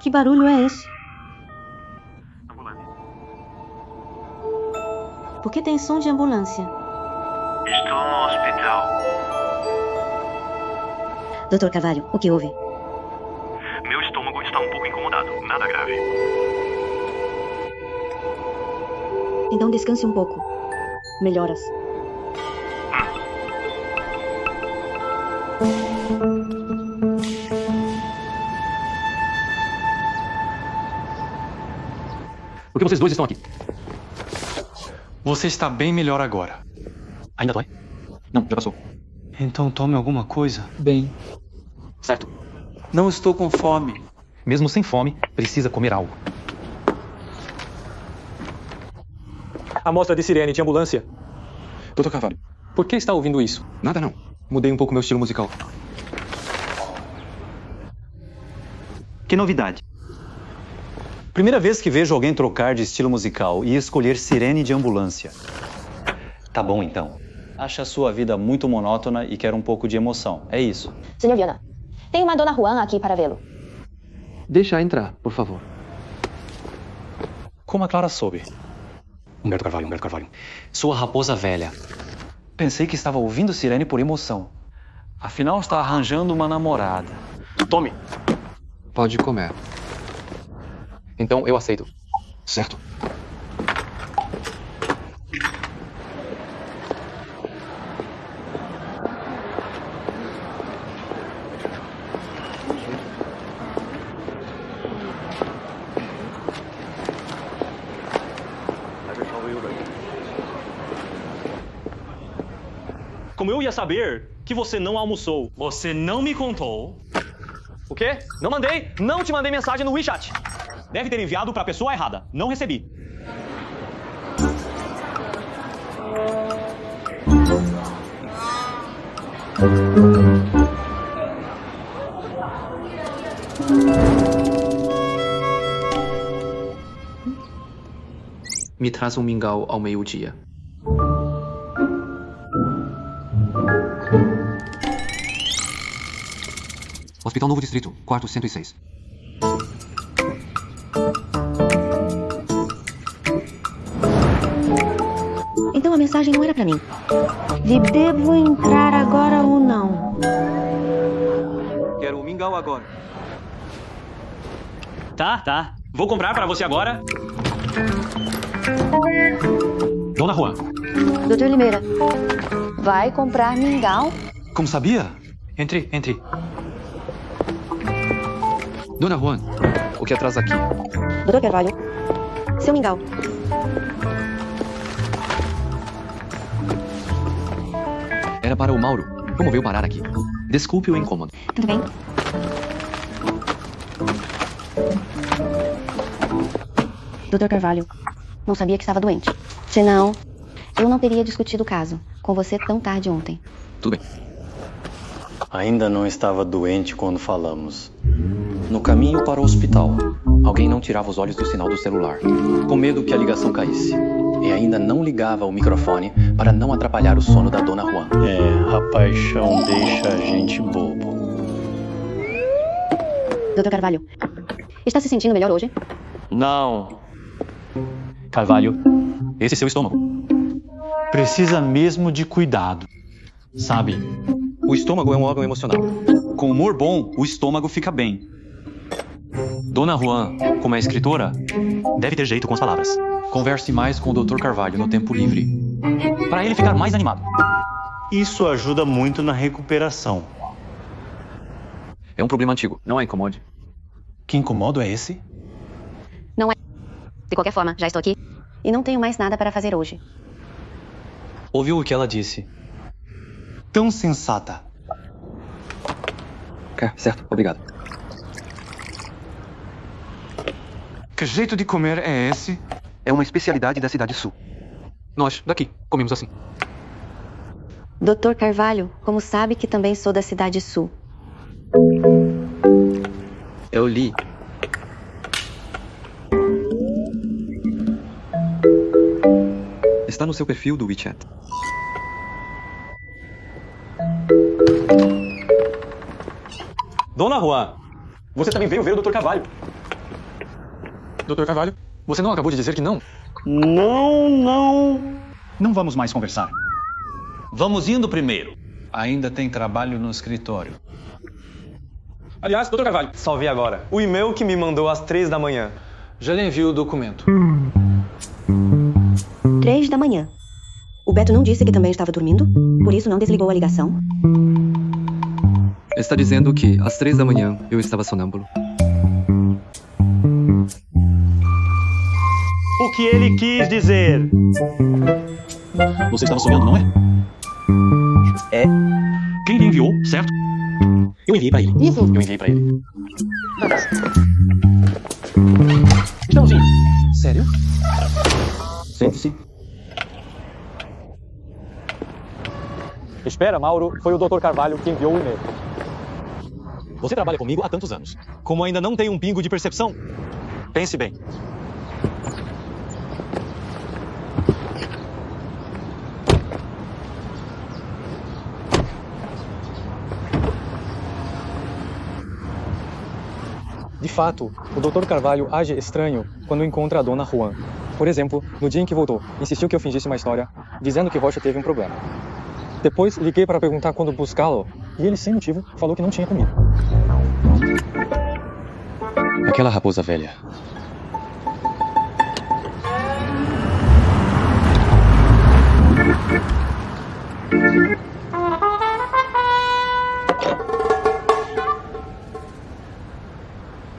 Que barulho é esse? Ambulância. Por que tem som de ambulância? Estou no hospital. Dr. Carvalho, o que houve? Meu estômago está um pouco incomodado. Nada grave. Então descanse um pouco. Melhoras. Por que vocês dois estão aqui? Você está bem melhor agora. Ainda dói? Não, já passou. Então tome alguma coisa. Bem, Certo. não estou com fome. Mesmo sem fome, precisa comer algo. Amostra de sirene de ambulância. Dr. Carvalho, Por que está ouvindo isso? nada não. Mudei um pouco meu estilo musical. Que novidade? Primeira vez que vejo alguém trocar de estilo musical e escolher sirene de ambulância. Tá bom então. Acha a sua vida muito monótona e quer um pouco de emoção. É isso. Senhor Viana, tem uma Dona Juan aqui para vê-lo. Deixa entrar, por favor. Como a Clara soube? Humberto Carvalho. Sua raposa velha. Pensei que estava ouvindo sirene por emoção. Afinal, está arranjando uma namorada. Tome. Pode comer. Então eu aceito. Certo. Como eu ia saber que você não almoçou? Você não me contou. O quê? Não mandei. Não te mandei mensagem no WeChat. Deve ter enviado para a pessoa errada. Não recebi. Me traz um mingau ao meio-dia. Hospital Novo Distrito, quarto 106. Então a mensagem não era pra mim. Devo entrar agora ou não? Quero um mingau agora. Tá. Vou comprar para você agora. Dona Juan. Doutor Limeira, Vai comprar mingau? Como sabia? Entre. Dona Juan, o que atrás aqui? Doutor Carvalho, seu mingau. Era para o Mauro. Como veio parar aqui? Desculpe o incômodo. Tudo bem? Doutor Carvalho, não sabia que estava doente. Senão, eu não teria discutido o caso com você tão tarde ontem. Tudo bem. Ainda não estava doente quando falamos. No caminho para o hospital, alguém não tirava os olhos do sinal do celular, com medo que a ligação caísse. E ainda não ligava o microfone para não atrapalhar o sono da Dona Juan. A paixão deixa a gente bobo. Doutor Carvalho, está se sentindo melhor hoje? Não. Carvalho, esse é seu estômago. Precisa mesmo de cuidado. Sabe, o estômago é um órgão emocional. Com humor bom, o estômago fica bem. Dona Juan, como é escritora, deve ter jeito com as palavras. Converse mais com o Dr. Carvalho no tempo livre, para ele ficar mais animado. Isso ajuda muito na recuperação. É um problema antigo. Não a incomode. Que incomodo é esse? Não é. De qualquer forma, já estou aqui e não tenho mais nada para fazer hoje. Ouviu o que ela disse? Tão sensata. Certo, obrigado. Que jeito de comer é esse? É uma especialidade da Cidade Sul. Nós, daqui, comemos assim. Doutor Carvalho, como sabe que também sou da Cidade Sul? Eu li. Está no seu perfil do WeChat. Dona Juan, você também veio ver o Dr. Carvalho. Dr. Carvalho, você não acabou de dizer que não? Não vamos mais conversar. Vamos indo primeiro. Ainda tem trabalho no escritório. Aliás, Dr. Carvalho, Só vi agora. O e-mail que me mandou às 3 da manhã. Já lhe envio o documento. 3 da manhã. O Beto não disse que também estava dormindo? Por isso não desligou a ligação? Está dizendo que às 3 da manhã eu estava sonâmbulo. O que ele quis dizer? Você estava sonhando, não é? É. Quem lhe enviou, certo? Eu enviei pra ele. Isso. Eu enviei pra ele. Estãozinho. Sério? Sente-se. espera, Mauro, foi o Dr. Carvalho que enviou o e-mail. Você trabalha comigo há tantos anos. Como ainda não tem um pingo de percepção? Pense bem. De fato, o Dr. Carvalho age estranho quando encontra a Dona Juan. Por exemplo, no dia em que voltou, insistiu que eu fingisse uma história, dizendo que Rocha teve um problema. Depois, liguei para perguntar quando buscá-lo, e ele, sem motivo, falou que não tinha comido. Aquela raposa velha.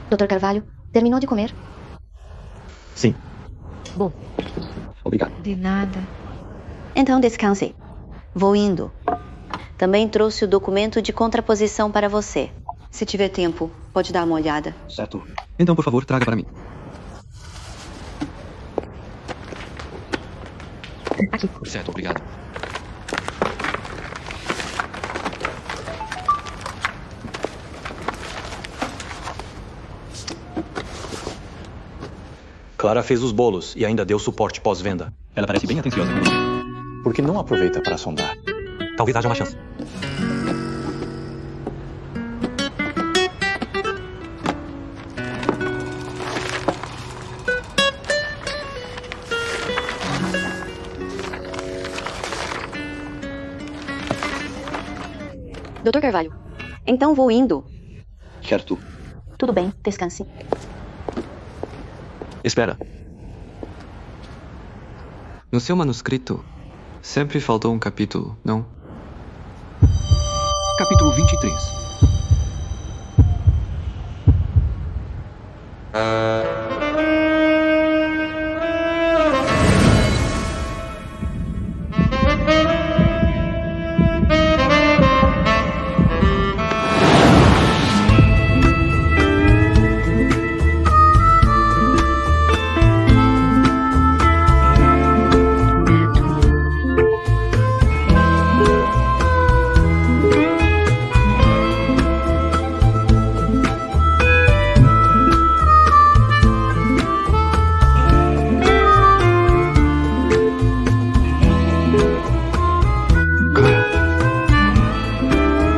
Dr. Carvalho, terminou de comer? Sim. Bom. Obrigado. De nada. Então descanse. Vou indo. Também trouxe o documento de contraposição para você. Se tiver tempo, pode dar uma olhada. Certo. Então, por favor, traga para mim. Aqui. Certo, obrigado. Clara fez os bolos e ainda deu suporte pós-venda. Ela parece bem atenciosa. Por que não aproveita para sondar? Talvez haja uma chance. Dr. Carvalho, então vou indo. Certo. Tudo bem, descanse. Espera. No seu manuscrito, sempre faltou um capítulo, não? Capítulo 23.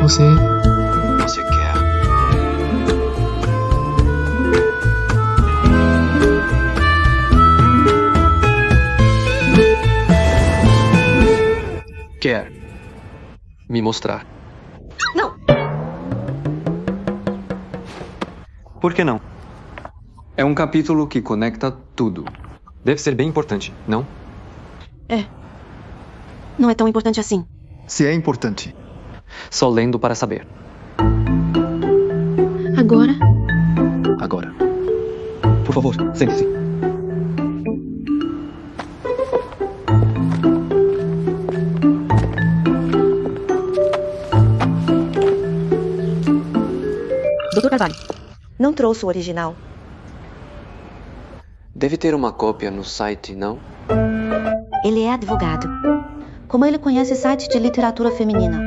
Você quer? Quer me mostrar? Não! Por que não? É um capítulo que conecta tudo. Deve ser bem importante, não? Não é tão importante assim. Se é importante. Só lendo para saber. Agora? Agora. Por favor, sente-se. Dr. Carvalho, não trouxe o original. Deve ter uma cópia no site, não? Ele é advogado. Como ele conhece sites de literatura feminina?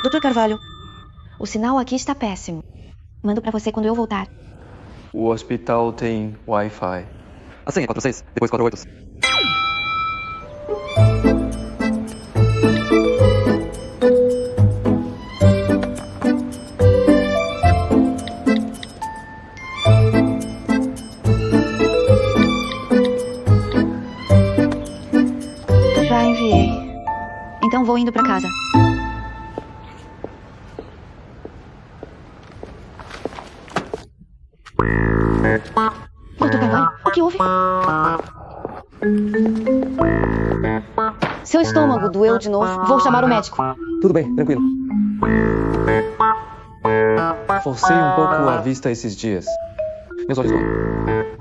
Dr. Carvalho, o sinal aqui está péssimo. Mando para você quando eu voltar. O hospital tem Wi-Fi. A senha é 46, depois 48. Já enviei. Então vou indo pra casa. Dr. Carvalho, o que houve? Seu estômago doeu de novo. Vou chamar o médico. Tudo bem, tranquilo. Forcei um pouco a vista esses dias. Meus olhos doem.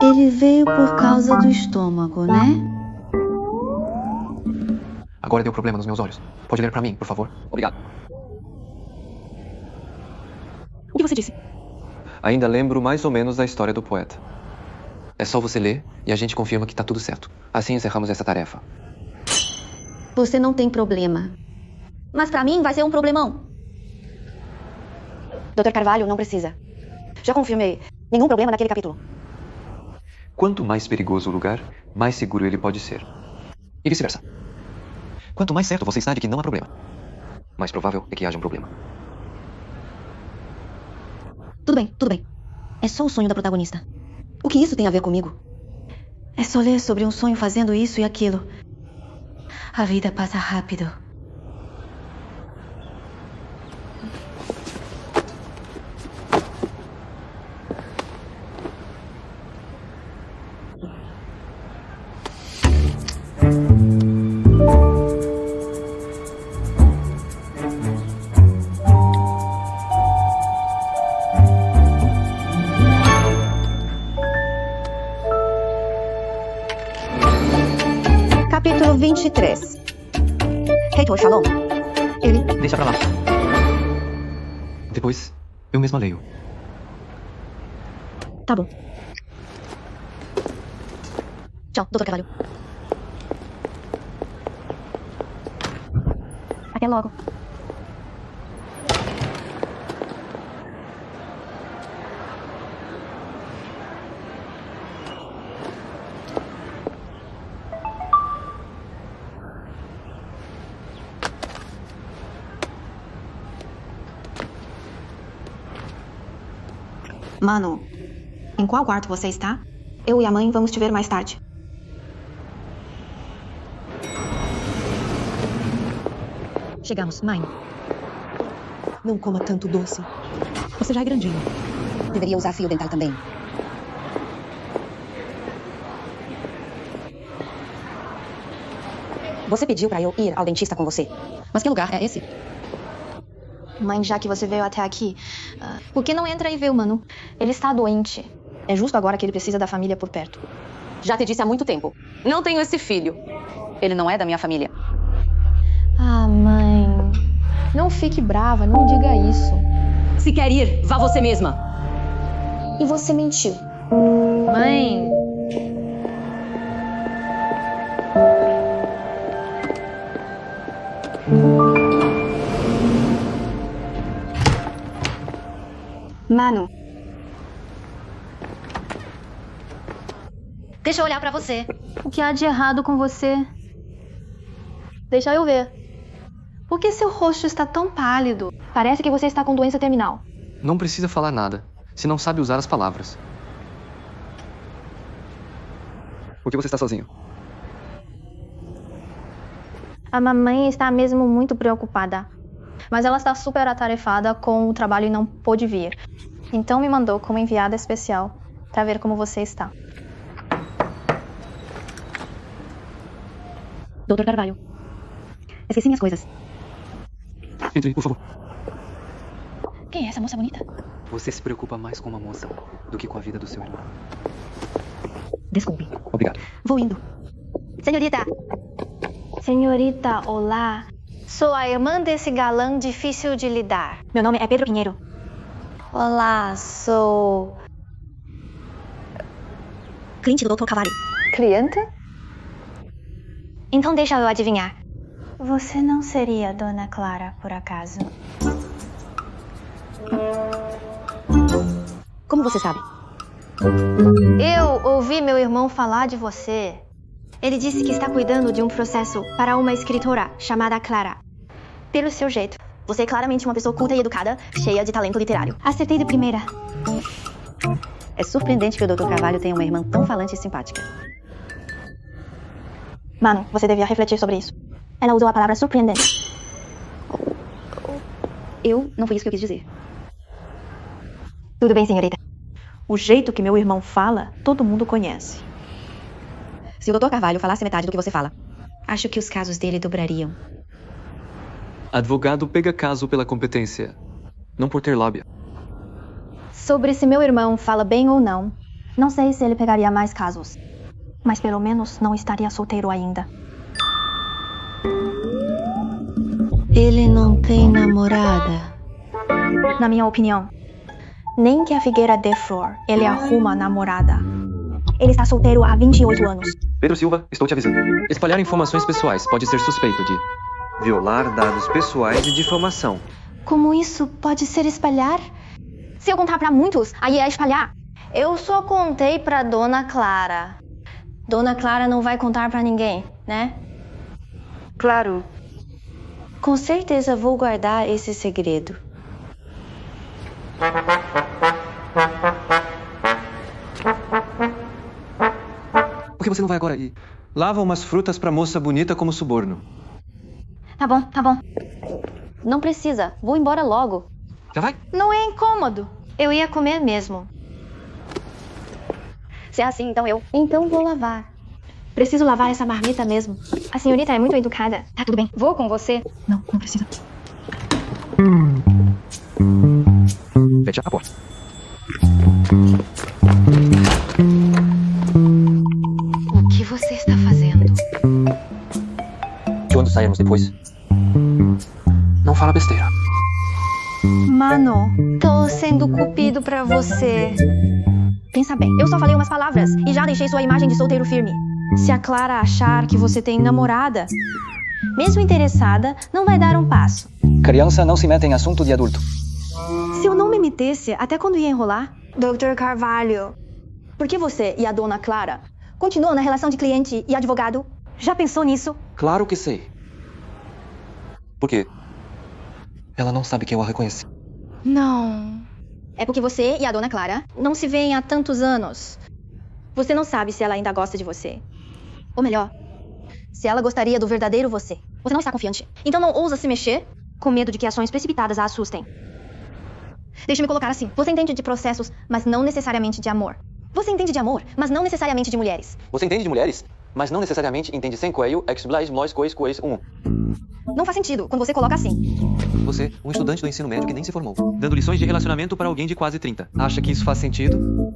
Ele veio por causa do estômago, né? Agora deu problema nos meus olhos. Pode ler pra mim, por favor? Obrigado. O que você disse? Ainda lembro mais ou menos da história do poeta. É só você ler e a gente confirma que tá tudo certo. Assim encerramos essa tarefa. Você não tem problema. Mas pra mim vai ser um problemão. Dr. Carvalho, não precisa. Já confirmei. Nenhum problema naquele capítulo. Quanto mais perigoso o lugar, mais seguro ele pode ser. E vice-versa. Quanto mais certo você está de que não há problema, mais provável é que haja um problema. Tudo bem, tudo bem. É só o sonho da protagonista. O que isso tem a ver comigo? É só ler sobre um sonho fazendo isso e aquilo. A vida passa rápido. Capítulo 23. Heitor Shalom. Ele... Deixa pra lá. Depois, eu mesma leio. Tá bom. Tchau, Dr. Carvalho. Até logo. Mano, em qual quarto você está? Eu e a mãe vamos te ver mais tarde. Chegamos, mãe. Não coma tanto doce. Você já é grandinho. Deveria usar fio dental também. Você pediu pra eu ir ao dentista com você. Mas que lugar é esse? Mãe, já que você veio até aqui, por que não entra e vê o Manu? Ele está doente. É justo agora que ele precisa da família por perto. Já te disse há muito tempo. Não tenho esse filho. Ele não é da minha família. Ah, mãe. Não fique brava, não me diga isso. Se quer ir, vá você mesma. E você mentiu. Mãe. Manu. Deixa eu olhar pra você. O que há de errado com você? Deixa eu ver. Por que seu rosto está tão pálido? Parece que você está com doença terminal. Não precisa falar nada, se não sabe usar as palavras. Por que você está sozinho? A mamãe está mesmo muito preocupada. Mas ela está super atarefada com o trabalho e não pôde vir. Então me mandou como enviada especial para ver como você está. Dr. Carvalho. Esqueci minhas coisas. Entre, por favor. Quem é essa moça bonita? Você se preocupa mais com uma moça do que com a vida do seu irmão. Desculpe. Obrigado. Vou indo. Senhorita. Senhorita, olá. Sou a irmã desse galã difícil de lidar. Meu nome é Pedro Pinheiro. Olá, sou... cliente do Dr. Carvalho. Cliente? Então deixa eu adivinhar. Você não seria Dona Clara, por acaso? Como você sabe? Eu ouvi meu irmão falar de você. Ele disse que está cuidando de um processo para uma escritora chamada Clara. Pelo seu jeito, você é claramente uma pessoa culta e educada, cheia de talento literário. Acertei de primeira. É surpreendente que o Dr. Carvalho tenha uma irmã tão falante e simpática. Mano, você devia refletir sobre isso. Ela usou a palavra surpreendente. Não foi isso que eu quis dizer. Tudo bem, senhorita. O jeito que meu irmão fala, todo mundo conhece. Se o Dr. Carvalho falasse metade do que você fala, acho que os casos dele dobrariam. Advogado pega caso pela competência, não por ter lábia. Sobre se meu irmão fala bem ou não, não sei se ele pegaria mais casos. Mas pelo menos não estaria solteiro ainda. Ele não tem namorada. Na minha opinião, nem que a Figueira dê flor, ele arruma namorada. Ele está solteiro há 28 anos. Pedro Silva, estou te avisando. Espalhar informações pessoais pode ser suspeito de Violar dados pessoais e difamação. Como isso pode ser espalhar? Se eu contar pra muitos, aí é espalhar. Eu só contei pra Dona Clara. Dona Clara não vai contar pra ninguém, né? Claro. Com certeza vou guardar esse segredo. Por que você não vai agora aí? Lava umas frutas pra moça bonita como suborno. Tá bom. Não precisa, vou embora logo. Já vai? Não é incômodo. Eu ia comer mesmo. Se é assim, então eu. Então vou lavar. Preciso lavar essa marmita mesmo. A senhorita é muito educada. Tá tudo bem. Vou com você. Não precisa. Fecha a porta. O que você está fazendo? Quando sairmos depois, não fala besteira. Mano, tô sendo cupido pra você. Pensa bem, eu só falei umas palavras e já deixei sua imagem de solteiro firme. Se a Clara achar que você tem namorada, mesmo interessada, não vai dar um passo. Criança não se mete em assunto de adulto. Se eu não me metesse, até quando ia enrolar? Dr. Carvalho, por que você e a Dona Clara continuam na relação de cliente e advogado? Já pensou nisso? Claro que sei. Por quê? Ela não sabe que eu a reconheci. Não. É porque você e a Dona Clara não se veem há tantos anos. Você não sabe se ela ainda gosta de você. Ou melhor, se ela gostaria do verdadeiro você. Você não está confiante. Então não ousa se mexer, com medo de que ações precipitadas a assustem. Deixa-me colocar assim. Você entende de processos, mas não necessariamente de amor. Você entende de amor, mas não necessariamente de mulheres. Você entende de mulheres, mas não necessariamente entende sem coelho, ex-blais, mois, cois, Não faz sentido quando você coloca assim. Você, um estudante do ensino médio que nem se formou. dando lições de relacionamento para alguém de quase 30. Acha que isso faz sentido?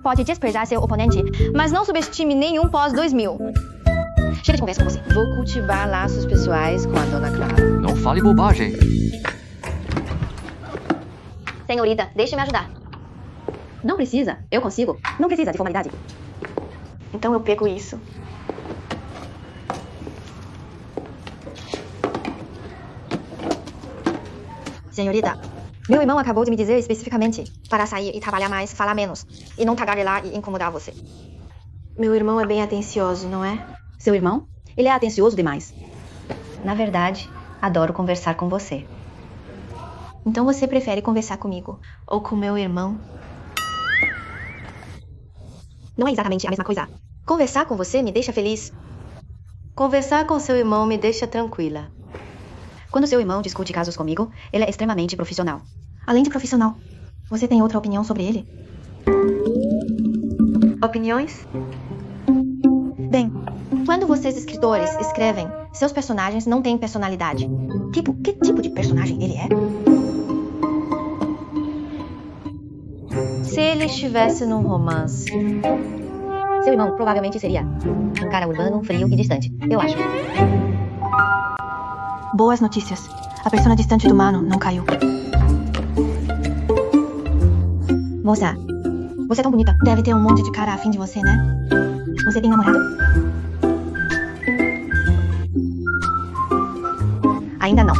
Pode desprezar seu oponente, mas não subestime nenhum pós-2000. Chega de conversa com você. Vou cultivar laços pessoais com a Dona Clara. Não fale bobagem. Senhorita, deixe-me ajudar. Não precisa. Eu consigo. Não precisa de formalidade. Então eu pego isso. Senhorita, meu irmão acabou de me dizer especificamente para sair e trabalhar mais, falar menos, e não tagarelar e incomodar você. Meu irmão é bem atencioso, não é? Seu irmão? Ele é atencioso demais. Na verdade, adoro conversar com você. Então você prefere conversar comigo ou com meu irmão? Não é exatamente a mesma coisa. Conversar com você me deixa feliz. Conversar com seu irmão me deixa tranquila. Quando seu irmão discute casos comigo, ele é extremamente profissional. Além de profissional, você tem outra opinião sobre ele? Opiniões? Bem, quando vocês escritores escrevem, seus personagens não têm personalidade. Tipo, que tipo de personagem ele é? Se ele estivesse num romance, seu irmão provavelmente seria um cara urbano, frio e distante, eu acho. Boas notícias. A persona distante do Mano não caiu. Moça, você é tão bonita. Deve ter um monte de cara afim de você, né? Você tem namorado? Ainda não.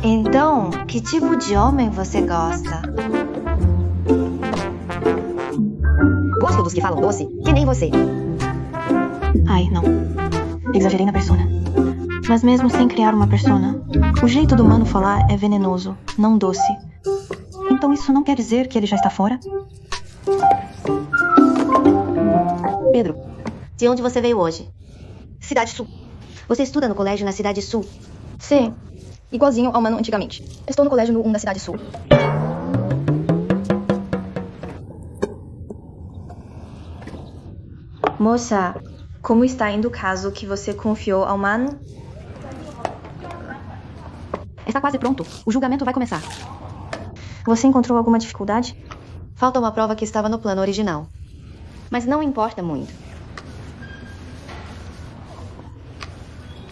Então, que tipo de homem você gosta? Gosto dos que falam doce, que nem você. Ai, não. Exagerei na persona. Mas mesmo sem criar uma persona, o jeito do Mano falar é venenoso, não doce. Então isso não quer dizer que ele já está fora? Pedro, de onde você veio hoje? Cidade Sul. Você estuda no colégio na Cidade Sul? Sim, igualzinho ao Mano antigamente. Estou no colégio no 1 da Cidade Sul. Moça, como está indo o caso que você confiou ao Mano? Está quase pronto. O julgamento vai começar. Você encontrou alguma dificuldade? Falta uma prova que estava no plano original. Mas não importa muito.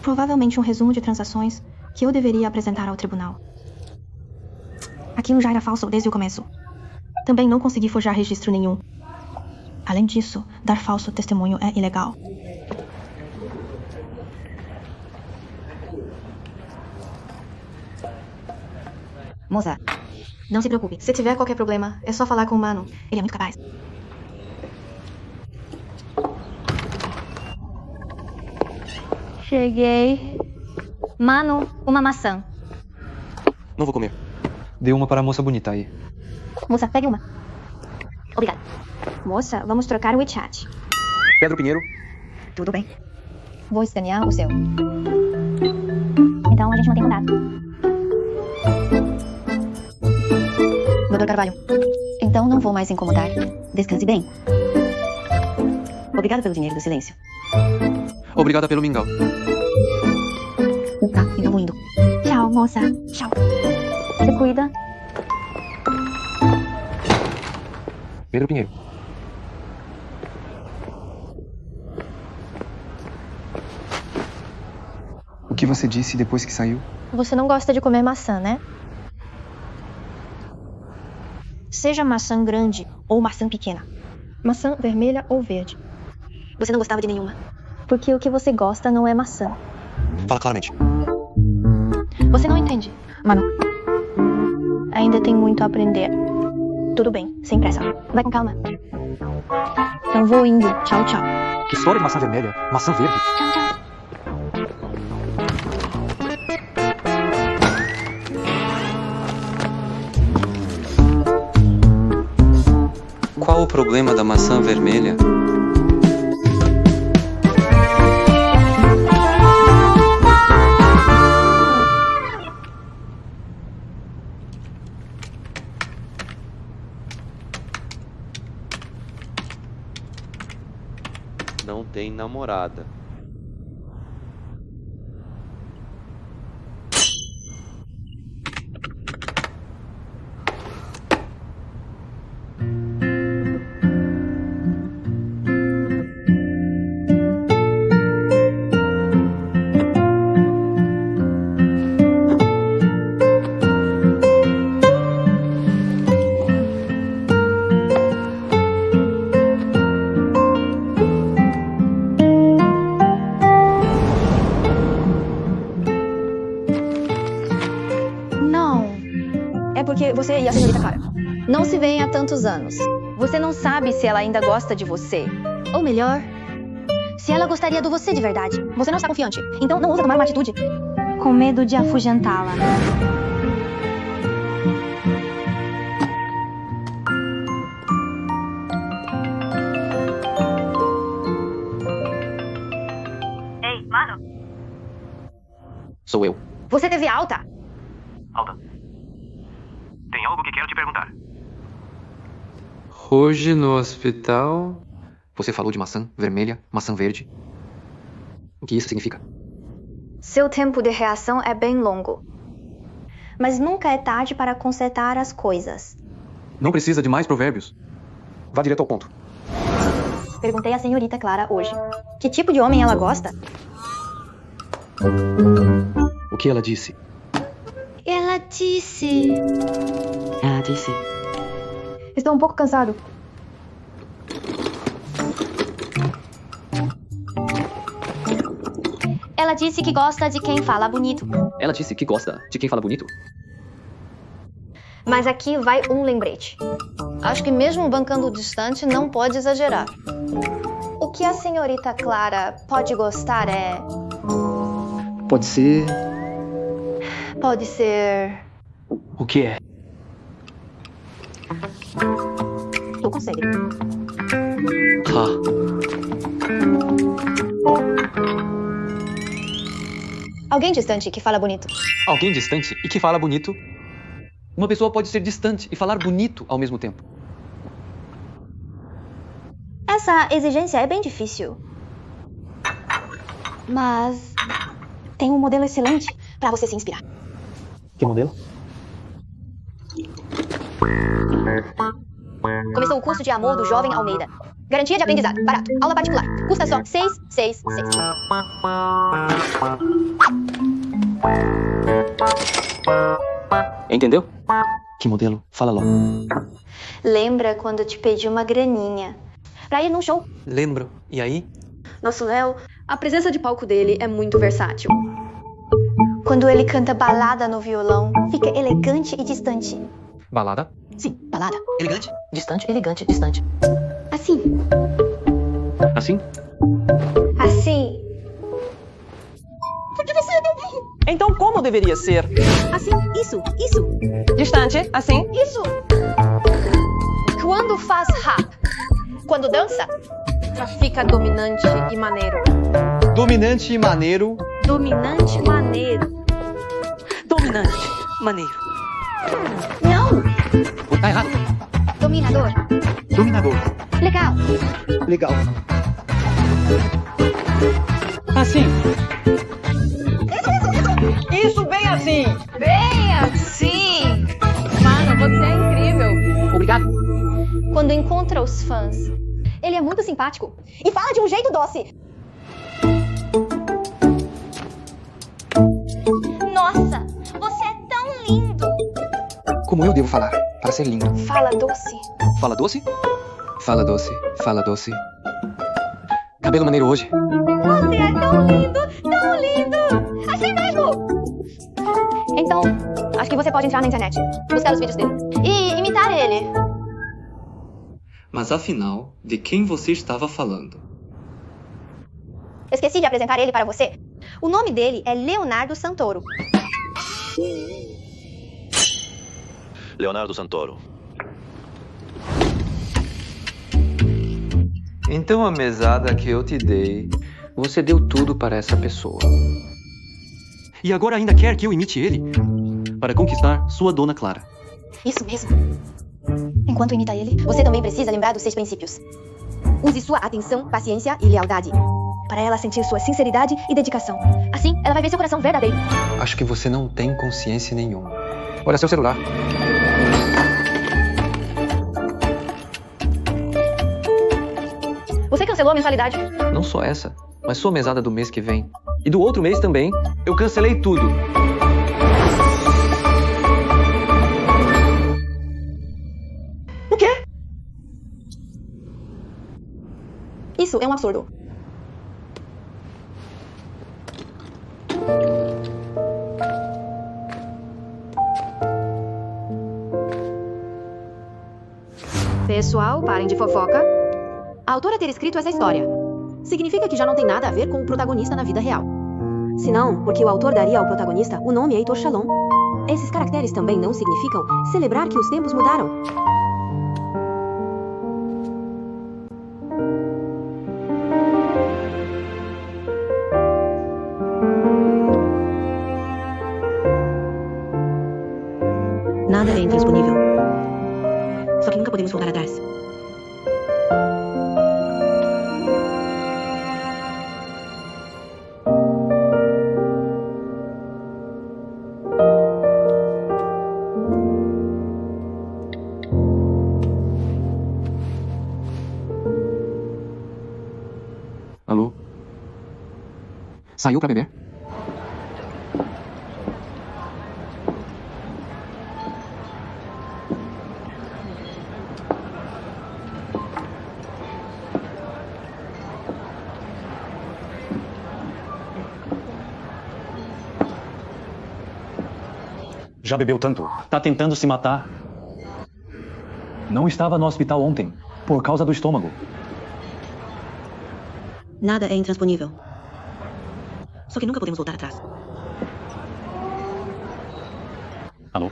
Provavelmente um resumo de transações que eu deveria apresentar ao tribunal. Aquilo já era falso desde o começo. Também não consegui forjar registro nenhum. Além disso, dar falso testemunho é ilegal. Moça, não se preocupe. Se tiver qualquer problema, é só falar com o Mano. Ele é muito capaz. Cheguei. Mano, uma maçã. Não vou comer. Dê uma para a moça bonita aí. Moça, pegue uma. Obrigada. Moça, vamos trocar o WeChat. Pedro Pinheiro. Tudo bem. Vou escanear o seu. Então a gente mantém contato. Dr. Carvalho, então não vou mais incomodar. Descanse bem. Obrigada pelo dinheiro do silêncio. Obrigada pelo mingau. Tá, então vou indo. Tchau, moça. Tchau. Se cuida. Pedro Pinheiro. O que você disse depois que saiu? Você não gosta de comer maçã, né? Seja maçã grande ou maçã pequena. Maçã vermelha ou verde. Você não gostava de nenhuma. Porque o que você gosta não é maçã. Fala claramente. Você não entende, Mano. Ainda tem muito a aprender. Tudo bem, sem pressa. Vai com calma. Então vou indo. Tchau, tchau. Que história de maçã vermelha? Maçã verde? Tchau, tchau. Qual o problema da maçã vermelha? Não tem namorada. Porque você e a senhorita Clara não se veem há tantos anos. Você não sabe se ela ainda gosta de você. Ou melhor, se ela gostaria de você de verdade. Você não está confiante, então não ousa tomar uma atitude. Com medo de afugentá-la. Ei, Mano. Sou eu. Você teve alta? Alta. Tem algo que quero te perguntar. Hoje no hospital... Você falou de maçã vermelha, maçã verde. O que isso significa? Seu tempo de reação é bem longo. Mas nunca é tarde para consertar as coisas. Não precisa de mais provérbios. Vá direto ao ponto. Perguntei à senhorita Clara hoje. Que tipo de homem ela gosta? O que ela disse? Ela disse... Ela disse... Estou um pouco cansado. Ela disse que gosta de quem fala bonito. Ela disse que gosta de quem fala bonito? Mas aqui vai um lembrete. Acho que mesmo bancando distante não pode exagerar. O que a senhorita Clara pode gostar é... Pode ser. Pode ser... O que é? Tu consegue. Alguém distante que fala bonito. Alguém distante e que fala bonito. Uma pessoa pode ser distante e falar bonito ao mesmo tempo. Essa exigência é bem difícil. Mas tem um modelo excelente para você se inspirar. Que modelo? Começou o curso de amor do jovem Almeida. Garantia de aprendizado, barato, aula particular. Custa só 666. Entendeu? Que modelo? Fala logo. Lembra quando eu te pedi uma graninha pra ir num show? Lembro. E aí? Nosso Léo, a presença de palco dele é muito versátil. Quando ele canta balada no violão, fica elegante e distante. Balada? Sim, balada. Elegante? Distante, elegante, distante. Assim. Assim? Assim. Porque você é bebê. Então como deveria ser? Assim, isso. Distante, assim? Isso. Quando faz rap, quando dança, Fica dominante e maneiro. Dominante e maneiro. Dominante, maneiro. Dominante, maneiro. Não. Tá errado. Dominador. Dominador. Legal. Legal. Assim. Isso, bem assim. Bem assim. Mano, você é incrível. Obrigado. Quando encontra os fãs, ele é muito simpático e fala de um jeito doce. Nossa, você é tão lindo. Como eu devo falar para ser lindo? Fala doce. Fala doce? Fala doce. Fala doce. Cabelo maneiro hoje. Você é tão lindo, tão lindo. Achei mesmo. Então, acho que você pode entrar na internet, buscar os vídeos dele e imitar ele. Mas afinal, de quem você estava falando? Esqueci de apresentar ele para você. O nome dele é Leonardo Santoro. Leonardo Santoro. Então a mesada que eu te dei, Você deu tudo para essa pessoa. E agora ainda quer que eu imite ele? Para conquistar sua dona Clara. Isso mesmo. Enquanto imita ele, você também precisa lembrar dos 6 princípios. Use sua atenção, paciência e lealdade, para ela sentir sua sinceridade e dedicação. Assim, ela vai ver seu coração verdadeiro. Acho que você não tem consciência nenhuma. Olha seu celular. Você cancelou a mensalidade? Não só essa, mas sua mesada do mês que vem. E do outro mês também. Eu cancelei tudo. O quê? Isso é um absurdo. Pessoal, parem de fofoca. A autora ter escrito essa história significa que já não tem nada a ver com o protagonista na vida real. Se não, porque o autor daria ao protagonista o nome Heitor Shalom. Esses caracteres também não significam celebrar que os tempos mudaram. Nada é intransponível. Só que nunca podemos voltar atrás. Alô? Saiu pra beber? Já bebeu tanto? Tá tentando se matar? Não estava no hospital ontem, por causa do estômago. Nada é intransponível. Só que nunca podemos voltar atrás. Alô?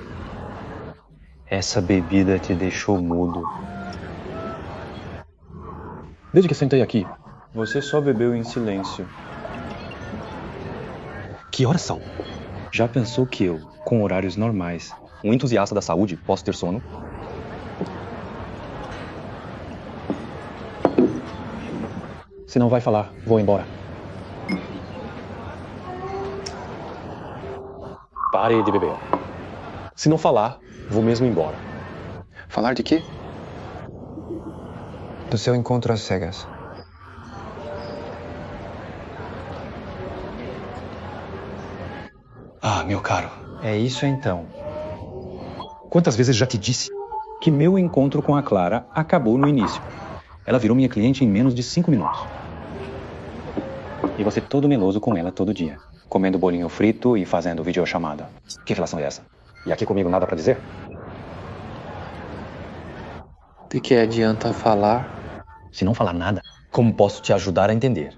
Essa bebida te deixou mudo. Desde que sentei aqui, você só bebeu em silêncio. Que horas são? Já pensou que eu, com horários normais, Um entusiasta da saúde, posso ter sono? Se não vai falar, vou embora. Pare de beber. Se não falar, vou mesmo embora. Falar de quê? Do seu encontro às cegas. Ah, meu caro. É isso então. Quantas vezes já te disse que meu encontro com a Clara acabou no início? Ela virou minha cliente em menos de 5 minutos. E você todo meloso com ela todo dia, comendo bolinho frito e fazendo videochamada. Que relação é essa? E aqui comigo nada pra dizer? De que adianta falar? Se não falar nada, como posso te ajudar a entender?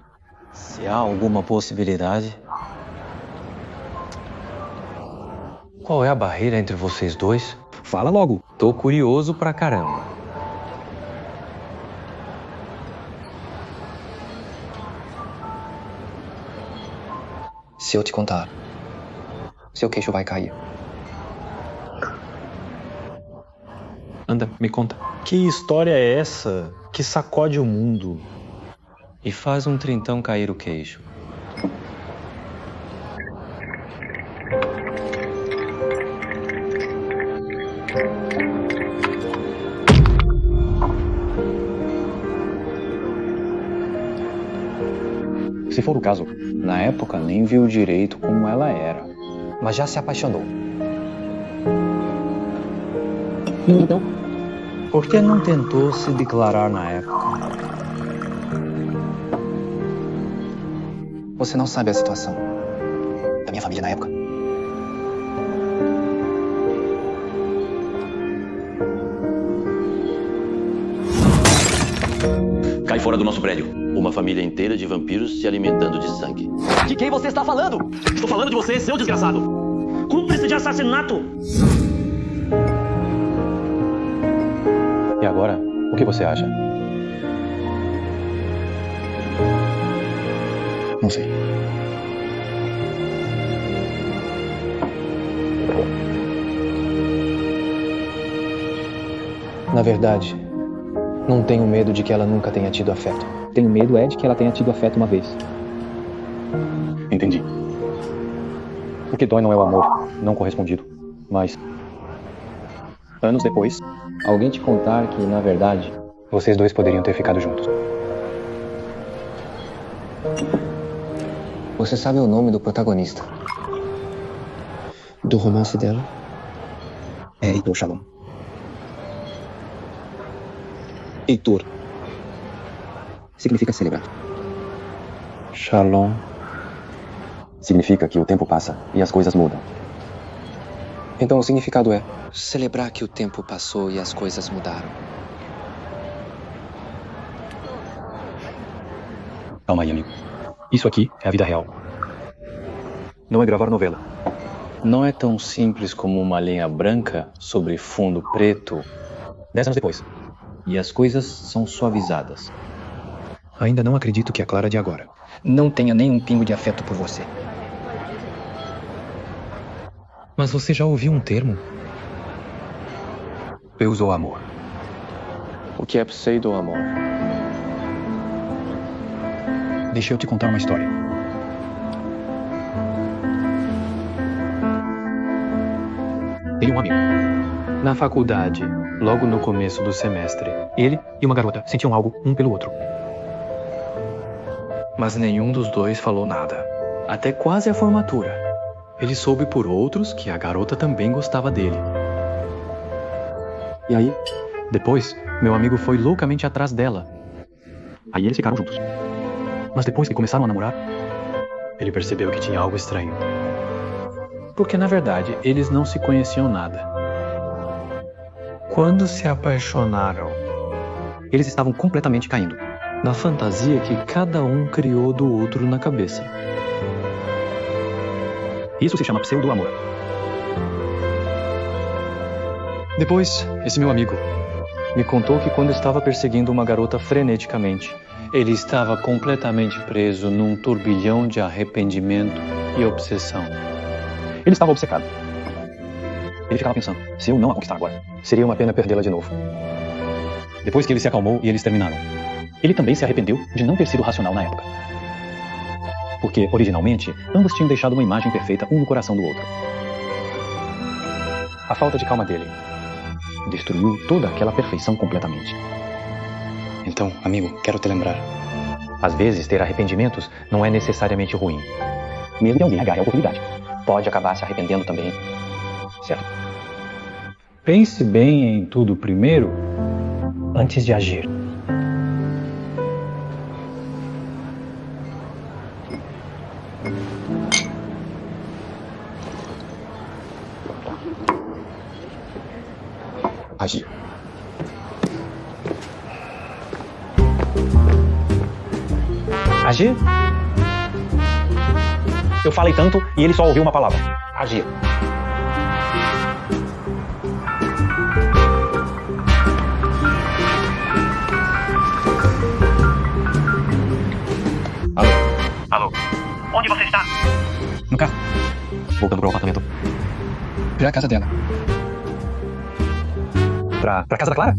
Se há alguma possibilidade. Qual é a barreira entre vocês dois? Fala logo. Tô curioso pra caramba. Se eu te contar, seu queixo vai cair. Anda, me conta. Que história é essa que sacode o mundo? E faz um trintão cair o queixo. Se for o caso, Na época nem viu direito como ela era. Mas já se apaixonou. Então, Por que não tentou se declarar na época? Você não sabe a situação da minha família na época. Cai fora do nosso prédio. Uma família inteira de vampiros se alimentando de sangue. De quem você está falando? Estou falando de você, seu desgraçado. Cúmplice de assassinato. E agora, o que você acha? Não sei. Na verdade, não tenho medo de que ela nunca tenha tido afeto. Tenho medo de que ela tenha tido afeto uma vez. entendi. O que dói não é o amor, não correspondido, mas anos depois, alguém te contar que, na verdade, vocês dois poderiam ter ficado juntos. Você sabe o nome do protagonista? Do romance dela? É Heitor Shalom. Heitor significa celebrar. Shalom. Significa que o tempo passa e as coisas mudam. Então o significado é celebrar que o tempo passou e as coisas mudaram. Calma aí, amigo. Isso aqui é a vida real. Não é gravar novela. Não é tão simples como uma linha branca sobre fundo preto. 10 anos depois. E as coisas são suavizadas. Ainda não acredito que a Clara de agora não tenha nem um pingo de afeto por você. Mas você já ouviu um termo? Eu uso amor. O que é pseudo-amor? Deixa eu te contar uma história. Tenho um amigo. Na faculdade, logo no começo do semestre, ele e uma garota sentiam algo um pelo outro. Mas nenhum dos dois falou nada. Até quase a formatura. Ele soube por outros que a garota também gostava dele. E aí, depois, meu amigo foi loucamente atrás dela. Aí eles ficaram juntos. Mas depois que começaram a namorar, ele percebeu que tinha algo estranho. Porque, na verdade, eles não se conheciam nada. Quando se apaixonaram? Eles estavam completamente caindo. Na fantasia que cada um criou do outro na cabeça. Isso se chama pseudo-amor. Depois, esse meu amigo me contou que quando estava perseguindo uma garota freneticamente, Ele estava completamente preso num turbilhão de arrependimento e obsessão. Ele estava obcecado. Ele ficava pensando, se eu não a conquistar agora, seria uma pena perdê-la de novo. Depois que ele se acalmou e eles terminaram, ele também se arrependeu de não ter sido racional na época. Porque, originalmente, ambos tinham deixado uma imagem perfeita um no coração do outro. A falta de calma dele destruiu toda aquela perfeição completamente. Então, amigo, quero te lembrar. Às vezes, ter arrependimentos não é necessariamente ruim. Mesmo que alguém agarre a oportunidade, pode acabar se arrependendo também. Certo? Pense bem em tudo primeiro, Antes de agir. Agir. Agir? Eu falei tanto e ele só ouviu uma palavra. Agir. Alô? Onde você está? No carro. Voltando pro apartamento. Já a casa dela. Pra casa da Clara?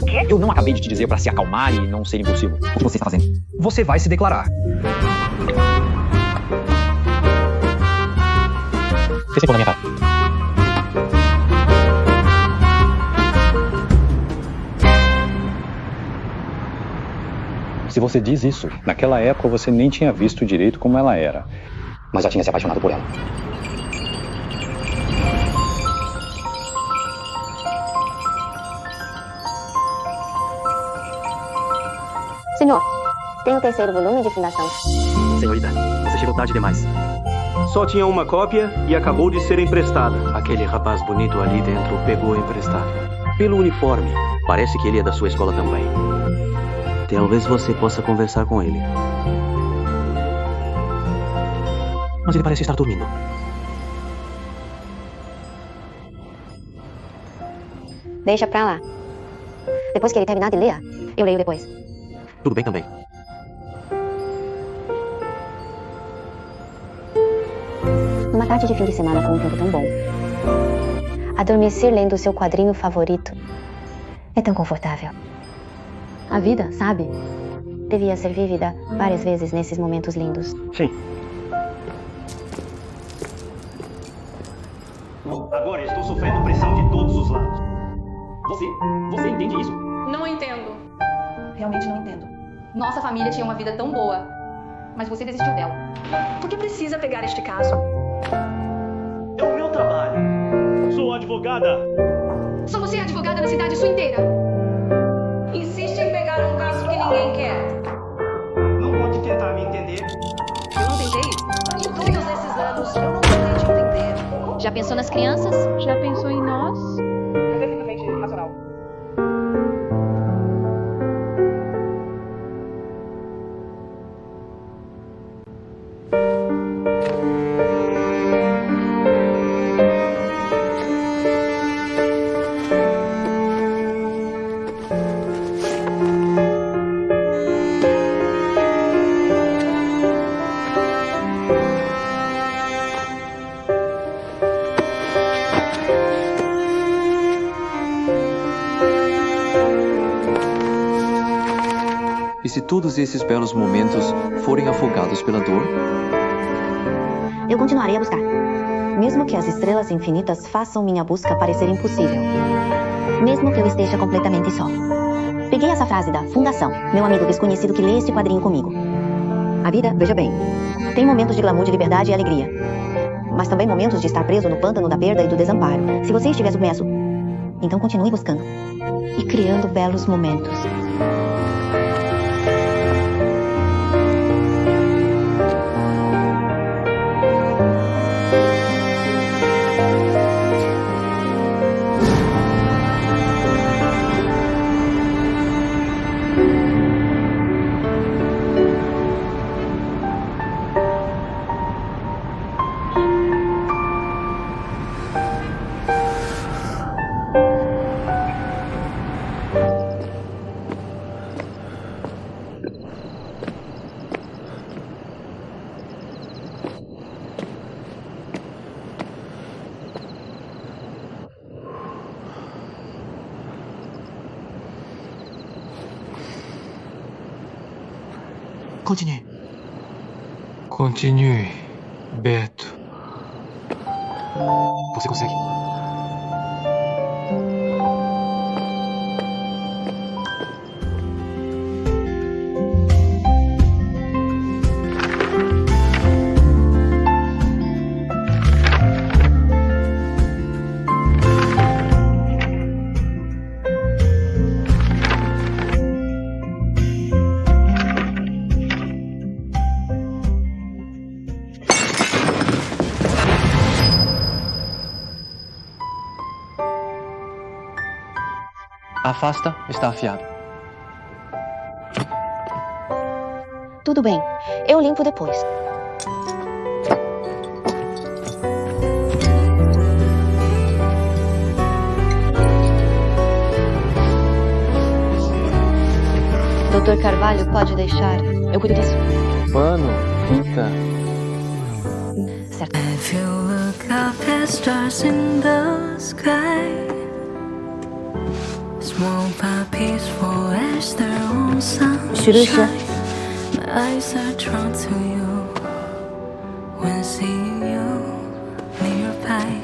O quê? Eu não acabei de te dizer pra se acalmar e não ser impulsivo. O que você está fazendo? Você vai se declarar. Você sentou na minha cara. se você diz isso, naquela época você nem tinha visto direito como ela era. Mas já tinha se apaixonado por ela. Senhor, tem o terceiro volume de Fundação. Senhorita, você chegou tarde demais. Só tinha uma cópia e acabou de ser emprestada. Aquele rapaz bonito ali dentro pegou emprestado. Pelo uniforme, parece que ele é da sua escola também. Talvez você possa conversar com ele. Mas ele parece estar dormindo. Deixa pra lá. Depois que ele terminar de ler, eu leio depois. Tudo bem também. Numa tarde de fim de semana com um tempo tão bom, adormecer lendo seu quadrinho favorito é tão confortável. A vida, sabe? Devia ser vivida várias vezes nesses momentos lindos. Sim. Agora estou sofrendo pressão de todos os lados. Você entende isso? Não entendo. Realmente não entendo. Nossa família tinha uma vida tão boa, mas você desistiu dela. Por que precisa pegar este caso? É o meu trabalho. Sou advogada. Só você é advogada na cidade sua inteira. Insiste em pegar um caso que ninguém quer. Não pode tentar me entender. Eu não tentei? De todos esses anos, eu não tentei te entender. Já pensou nas crianças? Já pensou em nós? É perfeitamente racional. E se todos esses belos momentos forem afogados pela dor? Eu continuarei a buscar. Mesmo que as estrelas infinitas façam minha busca parecer impossível. Mesmo que eu esteja completamente só. Peguei essa frase da Fundação, meu amigo desconhecido que lê este quadrinho comigo. A vida, veja bem, tem momentos de glamour, de liberdade e alegria. Mas também momentos de estar preso no pântano da perda e do desamparo. Se você estiver submerso, então continue buscando. E criando belos momentos. Continue. Continue, Beto. Você consegue. Afasta, está afiado. Tudo bem, eu limpo depois. Dr. Carvalho pode deixar. Eu cuido disso. Pano, fita. Certo. If you look up at stars in the sky, small but peaceful as their own sunshine. My eyes are drawn to you when seeing you nearby,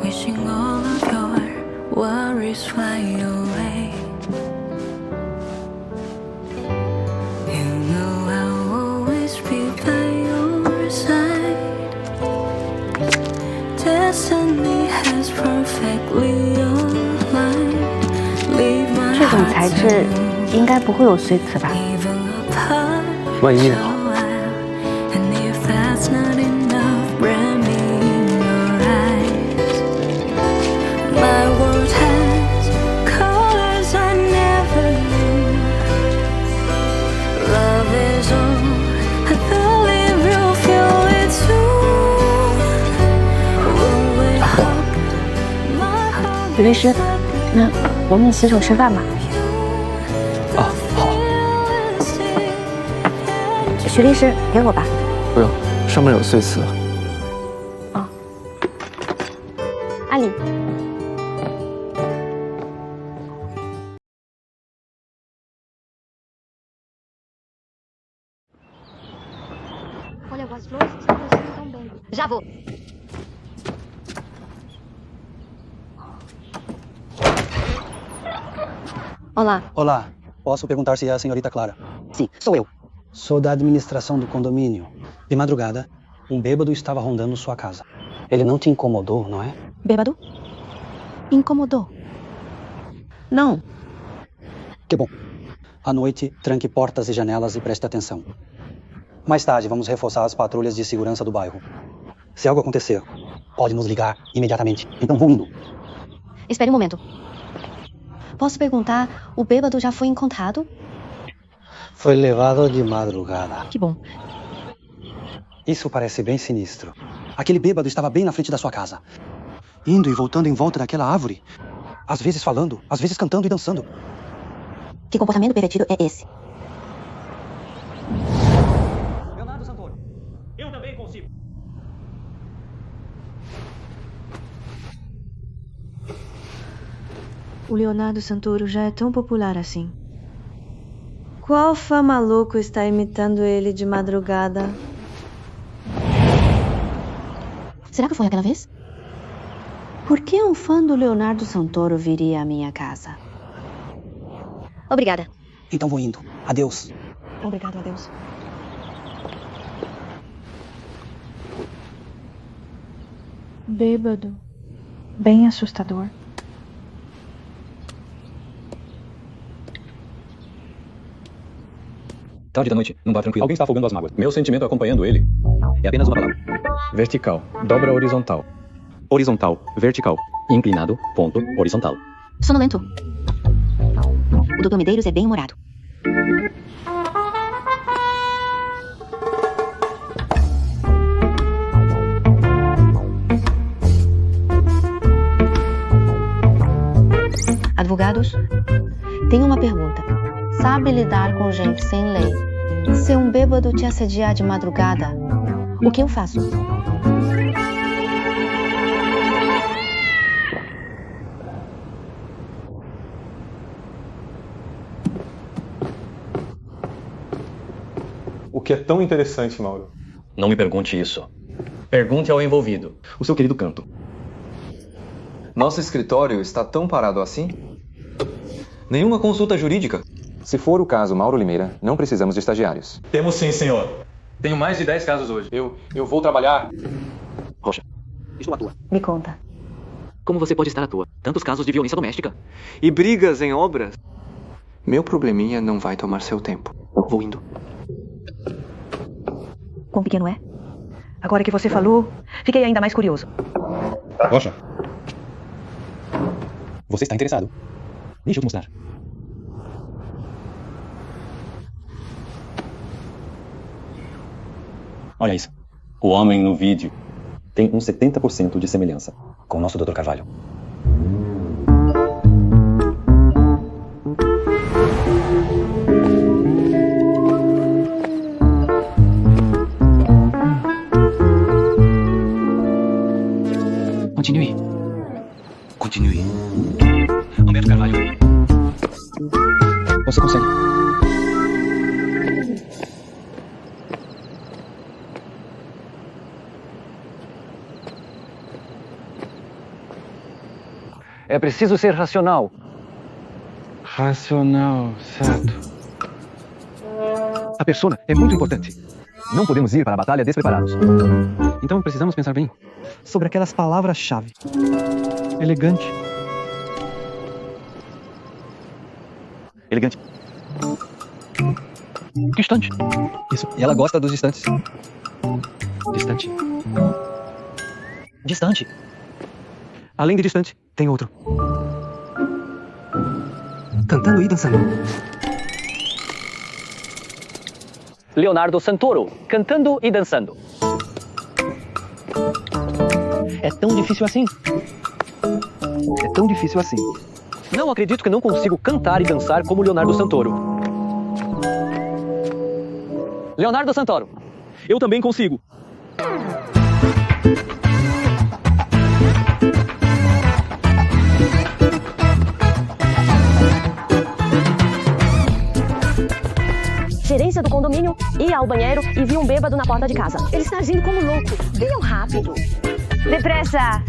wishing all of your worries fly away. You know I'll always be by your side. Destiny has perfectly aligned. 这种材质应该不会有碎瓷吧？万一呢？ And if that's not enough, bring me your eyes. My world has colors I never knew. Love is all, I believe you'll feel it too. When we hug, my heart 许律师，那我们洗手吃饭吧。许律师，给我吧。不用，上面有碎瓷。阿里。Olha, as flores estão crescendo tão bem. Já vou. Olá. Olá. Posso perguntar se é a senhorita Clara? Sim, sou eu. Sou da administração do condomínio. De madrugada, um bêbado estava rondando sua casa. Ele não te incomodou, não é? Bêbado? Incomodou? Não. Que bom. À noite, tranque portas e janelas e preste atenção. Mais tarde, vamos reforçar as patrulhas de segurança do bairro. Se algo acontecer, pode nos ligar imediatamente. Então vou indo. Espere um momento. Posso perguntar, o bêbado já foi encontrado? Foi levado de madrugada. Que bom. Isso parece bem sinistro. Aquele bêbado estava bem na frente da sua casa. Indo e voltando em volta daquela árvore. Às vezes falando, às vezes cantando e dançando. Que comportamento pervertido é esse? Leonardo Santoro, eu também consigo. O Leonardo Santoro já é tão popular assim. Qual fã maluco está imitando ele de madrugada? Será que foi aquela vez? Por que um fã do Leonardo Santoro viria à minha casa? Obrigada. Então vou indo. Adeus. Obrigado, adeus. Bêbado. Bem assustador. Tarde da noite, num bar tranquilo. Alguém está afogando as mágoas. Meu sentimento acompanhando ele é apenas uma palavra. Vertical. Dobra horizontal. Horizontal, vertical. Inclinado, ponto, horizontal. Sonolento. O Dr. Medeiros é bem humorado. Advogados, tenho uma pergunta. Sabe lidar com gente sem lei? Se um bêbado te assediar de madrugada, o que eu faço? que é tão interessante, Mauro? Não me pergunte isso. Pergunte ao envolvido. O seu querido canto. Nosso escritório está tão parado assim? Nenhuma consulta jurídica? Se for o caso, Mauro Limeira, não precisamos de estagiários. Temos sim, senhor. Tenho mais de 10 casos hoje. Eu vou trabalhar. Rocha, estou à toa. Me conta. Como você pode estar à toa? Tantos casos de violência doméstica. E brigas em obras? Meu probleminha não vai tomar seu tempo. Vou indo. Quão pequeno é? Agora que você falou, fiquei ainda mais curioso. Rocha. Você está interessado? Deixa eu te mostrar. Olha isso. O homem no vídeo tem uns 70% de semelhança com o nosso Dr. Carvalho. Continue. Continue. Humberto Carvalho. Você consegue. É preciso ser racional. Racional, certo. A persona é muito importante. Não podemos ir para a batalha despreparados. Então precisamos pensar bem sobre aquelas palavras-chave. Elegante. Elegante. Distante. Isso. E ela gosta dos distantes. Distante. Distante. Além de distante, tem outro. Cantando e dançando. Leonardo Santoro, cantando e dançando. É tão difícil assim. É tão difícil assim. Não acredito que não consigo cantar e dançar como Leonardo Santoro. Leonardo Santoro, eu também consigo. Gerência do condomínio, ia ao banheiro e vi um bêbado na porta de casa. Ele está agindo como louco. Venham rápido. Depressa!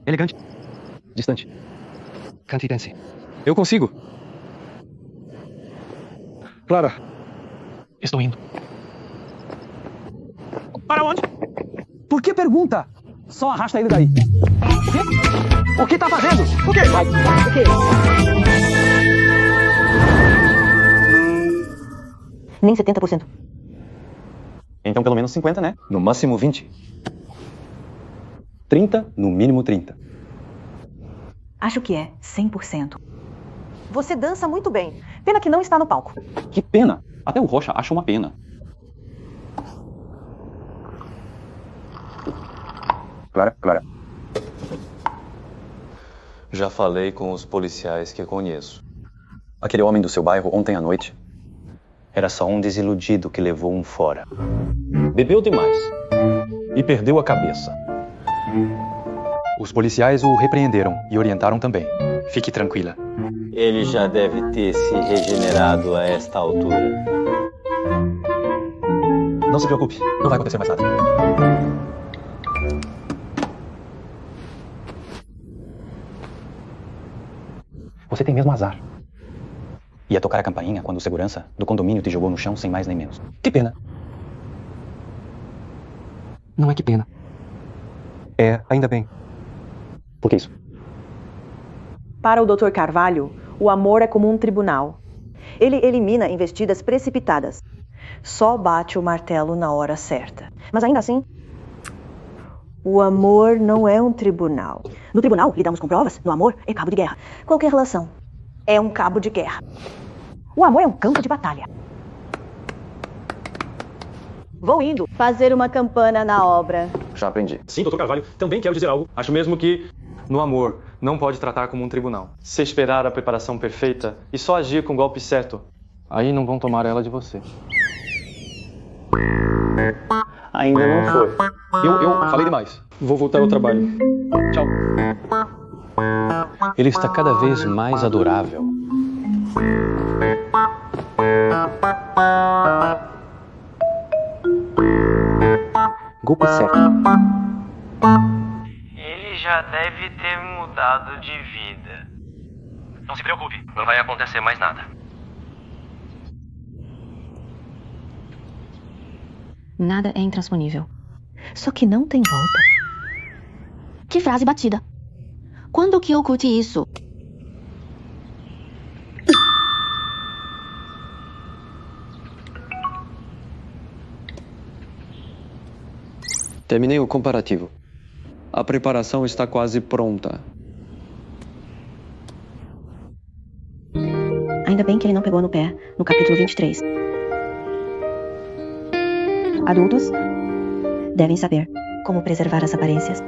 Elegante. Distante. Cante e dance. Eu consigo. Clara. Estou indo. Para onde? Por que pergunta? Só arrasta ele daí. O que tá fazendo? O quê? O quê? Nem 70%. Então pelo menos 50, né? No máximo 20. 30, no mínimo 30. Acho que é 100%. Você dança muito bem. Pena que não está no palco. Que pena! Até o Rocha acha uma pena. Clara. Já falei com os policiais que conheço. Aquele homem do seu bairro ontem à noite era só um desiludido que levou um fora. Bebeu demais e perdeu a cabeça. Os policiais o repreenderam e orientaram também. Fique tranquila. Ele já deve ter se regenerado a esta altura. Não se preocupe, não vai acontecer mais nada. Você tem mesmo azar. Ia tocar a campainha quando o segurança do condomínio te jogou no chão sem mais nem menos. Que pena. Não é que pena. É, ainda bem. Por que isso? Para o Dr. Carvalho, o amor é como um tribunal. Ele elimina investidas precipitadas. Só bate o martelo na hora certa. Mas ainda assim, o amor não é um tribunal. No tribunal, lidamos com provas. No amor, é cabo de guerra. Qualquer relação é um cabo de guerra. O amor é um campo de batalha. Vou indo fazer uma campana na obra. Já aprendi. Sim, Dr. Carvalho, também quero dizer algo. Acho mesmo que no amor não pode tratar como um tribunal. Se esperar a preparação perfeita e só agir com o golpe certo, aí não vão tomar ela de você. Ainda não foi. Eu falei demais. Vou voltar ao trabalho. Tchau. Ele está cada vez mais adorável. Golpe certo. Ele já deve ter mudado de vida. Não se preocupe, não vai acontecer mais nada. Nada é intransponível. Só que não tem volta. Que frase batida. Quando que eu curti isso? Terminei o comparativo. A preparação está quase pronta. Ainda bem que ele não pegou no pé, no capítulo 23. Adultos devem saber como preservar as aparências.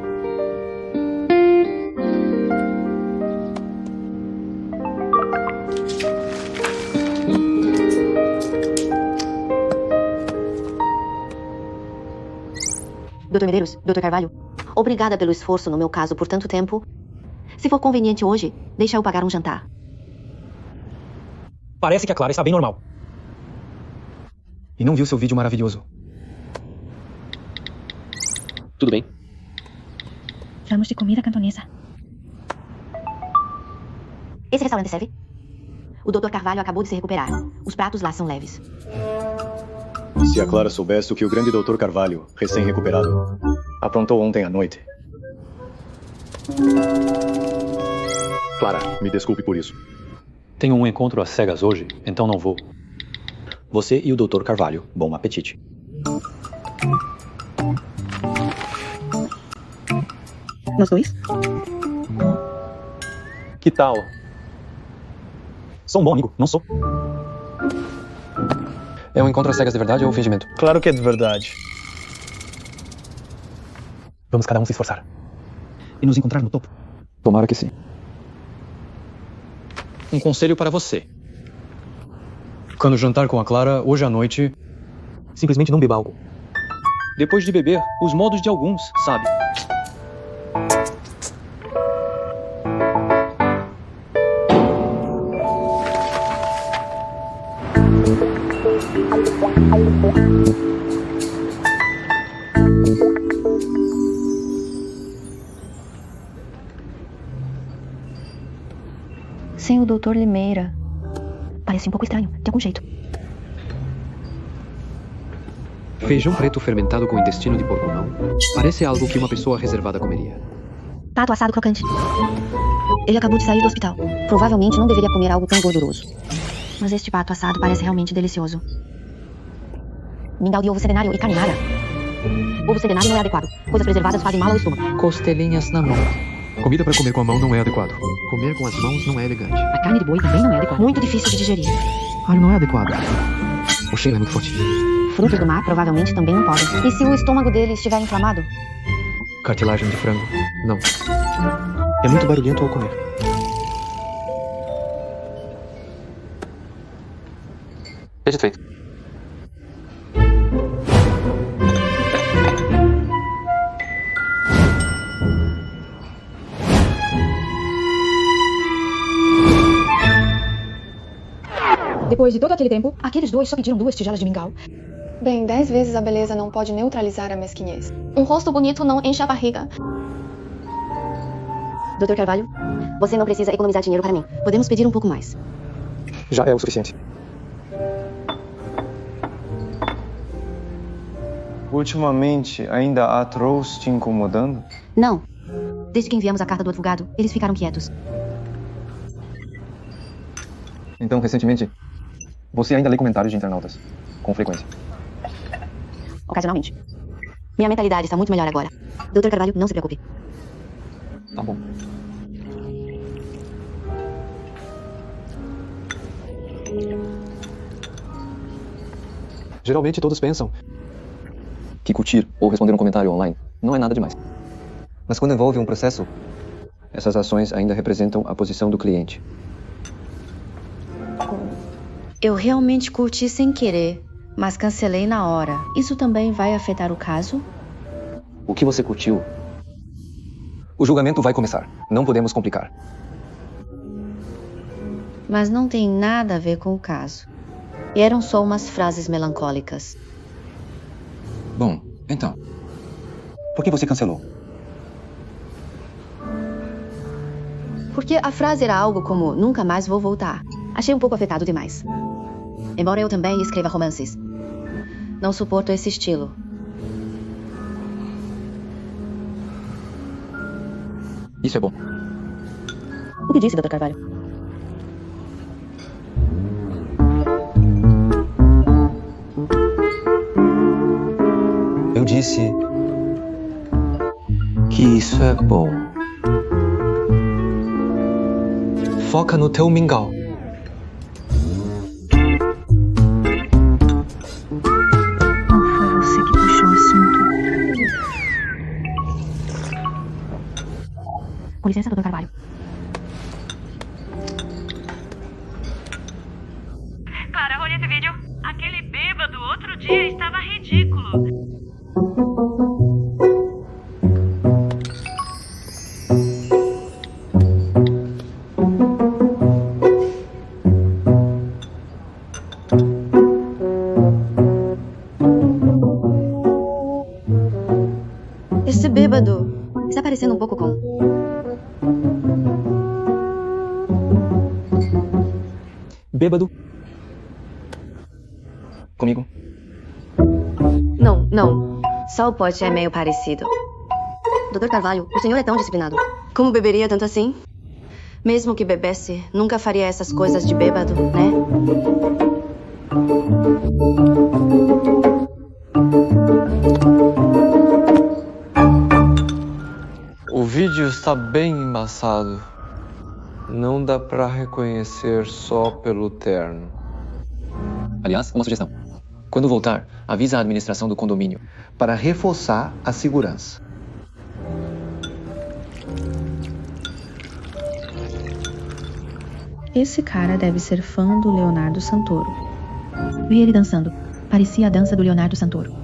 Dr. Medeiros, Dr. Carvalho, obrigada pelo esforço no meu caso por tanto tempo. Se for conveniente hoje, deixa eu pagar um jantar. Parece que a Clara está bem normal. E não viu seu vídeo maravilhoso. Tudo bem? Vamos de comida cantonesa. Esse restaurante serve? O Dr. Carvalho acabou de se recuperar. Os pratos lá são leves. Se a Clara soubesse o que o grande Dr. Carvalho, recém-recuperado, aprontou ontem à noite. Clara, me desculpe por isso. Tenho um encontro às cegas hoje, então não vou. Você e o Dr. Carvalho, bom apetite. Nós dois? Que tal? Sou um bom amigo, não sou. É um encontro às cegas de verdade ou fingimento? Claro que é de verdade. Vamos cada um se esforçar. E nos encontrar no topo. Tomara que sim. Um conselho para você. Quando jantar com a Clara, hoje à noite, simplesmente não beba álcool. Depois de beber, os modos de alguns, sabe? Sem o Dr. Limeira. Parece um pouco estranho, de algum jeito. Feijão preto fermentado com intestino de porco não? Parece algo que uma pessoa reservada comeria. Pato assado crocante. Ele acabou de sair do hospital. Provavelmente não deveria comer algo tão gorduroso. Mas este pato assado parece realmente delicioso. Mingau de ovo centenário e carne rara. Ovo centenário não é adequado. Coisas preservadas fazem mal ao estômago. Costelinhas na mão. Comida para comer com a mão não é adequado. Comer com as mãos não é elegante. A carne de boi também não é adequada. Muito difícil de digerir. Não é adequado. O cheiro é muito forte. Frutos do mar provavelmente também não podem. E se o estômago dele estiver inflamado? Cartilagem de frango. Não. É muito barulhento ao comer. Deixa feito. Depois de todo aquele tempo, aqueles dois só pediram 2 tigelas de mingau. Bem, 10 vezes a beleza não pode neutralizar a mesquinhez. Um rosto bonito não enche a barriga. Dr. Carvalho, você não precisa economizar dinheiro para mim. Podemos pedir um pouco mais. Já é o suficiente. Ultimamente, ainda há trolls te incomodando? Não. Desde que enviamos a carta do advogado, eles ficaram quietos. Então, recentemente, você ainda lê comentários de internautas, com frequência? Ocasionalmente. Minha mentalidade está muito melhor agora. Dr. Carvalho, não se preocupe. Tá bom. Geralmente todos pensam que curtir ou responder um comentário online não é nada demais. Mas quando envolve um processo, Essas ações ainda representam a posição do cliente. Eu realmente curti sem querer, mas cancelei na hora. Isso também vai afetar o caso? O que você curtiu? O julgamento vai começar. Não podemos complicar. Mas não tem nada a ver com o caso. E eram só umas frases melancólicas. Bom, então. Por que você cancelou? Porque a frase era algo como, nunca mais vou voltar. Achei um pouco afetado demais. Embora eu também escreva romances. Não suporto esse estilo. Isso é bom. O que disse, Dr. Carvalho? Eu disse que isso é bom. Foca no teu mingau. Não foi você que puxou o assunto. Com licença, Dr. Carvalho. Clara, olha esse vídeo. Aquele bêbado outro dia estava ridículo. Esse bêbado está parecendo um pouco com... Bêbado. Comigo? Não. Só o pote é meio parecido. Dr. Carvalho, o senhor é tão disciplinado. Como beberia tanto assim? Mesmo que bebesse, nunca faria essas coisas de bêbado, né? O vídeo está bem embaçado. Não dá pra reconhecer só pelo terno. Aliás, uma sugestão. Quando voltar, avisa a administração do condomínio Para reforçar a segurança. Esse cara deve ser fã do Leonardo Santoro. Vi ele dançando. Parecia a dança do Leonardo Santoro.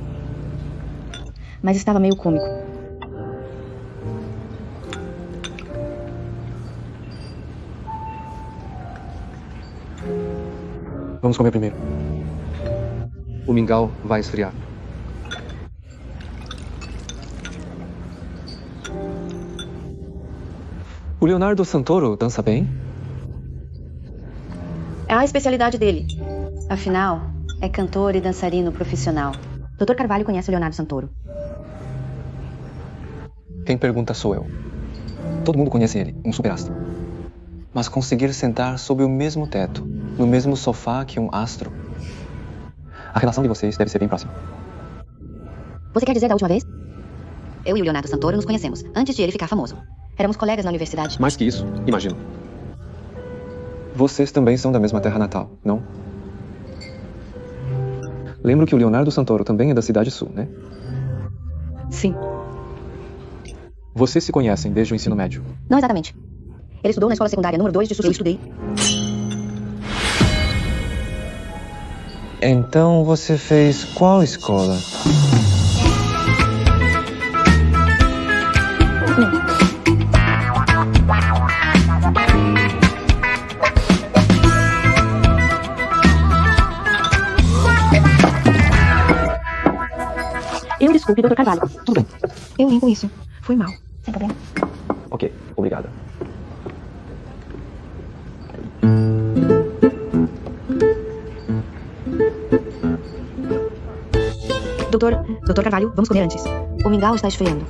Mas estava meio cômico. Vamos comer primeiro. O mingau vai esfriar. O Leonardo Santoro dança bem? É a especialidade dele. Afinal, é cantor e dançarino profissional. Dr. Carvalho conhece o Leonardo Santoro. Quem pergunta sou eu. Todo mundo conhece ele, um superastro. Mas conseguir sentar sob o mesmo teto, no mesmo sofá que um astro. A relação de vocês deve ser bem próxima. Você quer dizer da última vez? Eu e o Leonardo Santoro nos conhecemos, antes de ele ficar famoso. Éramos colegas na universidade. Mais que isso, imagino. Vocês também são da mesma terra natal, não? Lembro que o Leonardo Santoro também é da Cidade Sul, né? Sim. Vocês se conhecem desde o ensino médio? Não exatamente. Ele estudou na escola secundária número 2 de Sucuri. Eu estudei. Então você fez qual escola? Eu desculpe, Dr. Carvalho. Tudo bem. Eu limpo isso. Foi mal. Sem problema. Ok, obrigada. Doutor Carvalho, vamos comer antes. O mingau está esfriando.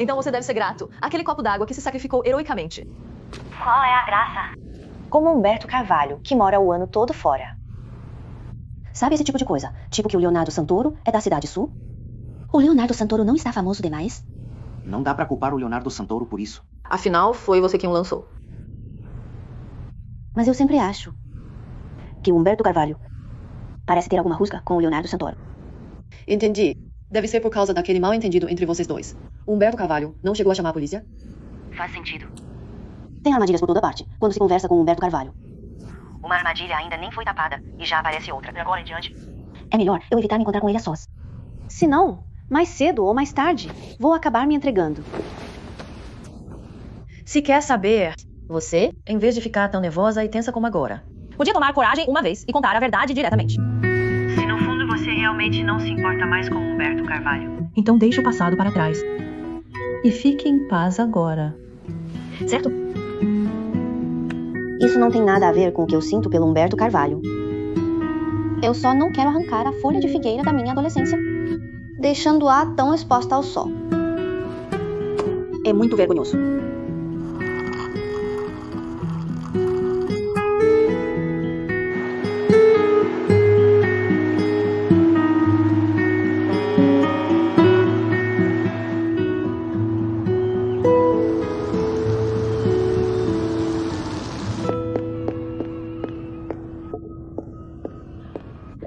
Então você deve ser grato. Aquele copo d'água que se sacrificou heroicamente. Qual é a graça? Como Humberto Carvalho, que mora o ano todo fora. Sabe esse tipo de coisa? Tipo que o Leonardo Santoro é da Cidade Sul? O Leonardo Santoro não está famoso demais? Não dá pra culpar o Leonardo Santoro por isso. Afinal, foi você quem o lançou. Mas eu sempre acho que o Humberto Carvalho parece ter alguma rusga com o Leonardo Santoro. Entendi. Deve ser por causa daquele mal-entendido entre vocês dois. O Humberto Carvalho não chegou a chamar a polícia? Faz sentido. Tem armadilhas por toda parte quando se conversa com o Humberto Carvalho. Uma armadilha ainda nem foi tapada e já aparece outra. De agora em diante. É melhor eu evitar me encontrar com ele a sós. Se não, mais cedo ou mais tarde, vou acabar me entregando. Se quer saber, você, em vez de ficar tão nervosa e tensa como agora, podia tomar coragem uma vez e contar a verdade diretamente. Se no fundo você realmente não se importa mais com Humberto Carvalho, Então deixe o passado para trás. E fique em paz agora. Certo? Isso não tem nada a ver com o que eu sinto pelo Humberto Carvalho. Eu só não quero arrancar a folha de figueira da minha adolescência, deixando-a tão exposta ao sol. É muito vergonhoso.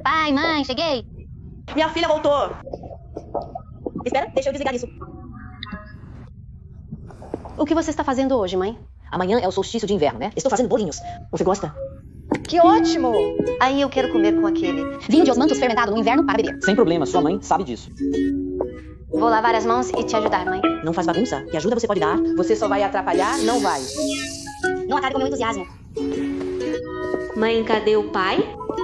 Pai, mãe, cheguei. Minha filha voltou. Espera, deixa eu desligar isso. O que você está fazendo hoje, mãe? Amanhã é o solstício de inverno, né? Estou fazendo bolinhos. Você gosta? Que ótimo! Aí eu quero comer com aquele. Vinho de osmanthus fermentado no inverno para beber. Sem problema, sua mãe sabe disso. Vou lavar as mãos e te ajudar, mãe. Não faz bagunça. Que ajuda você pode dar? Você só vai atrapalhar? Não vai. Não acabe com meu entusiasmo. Mãe, cadê o pai?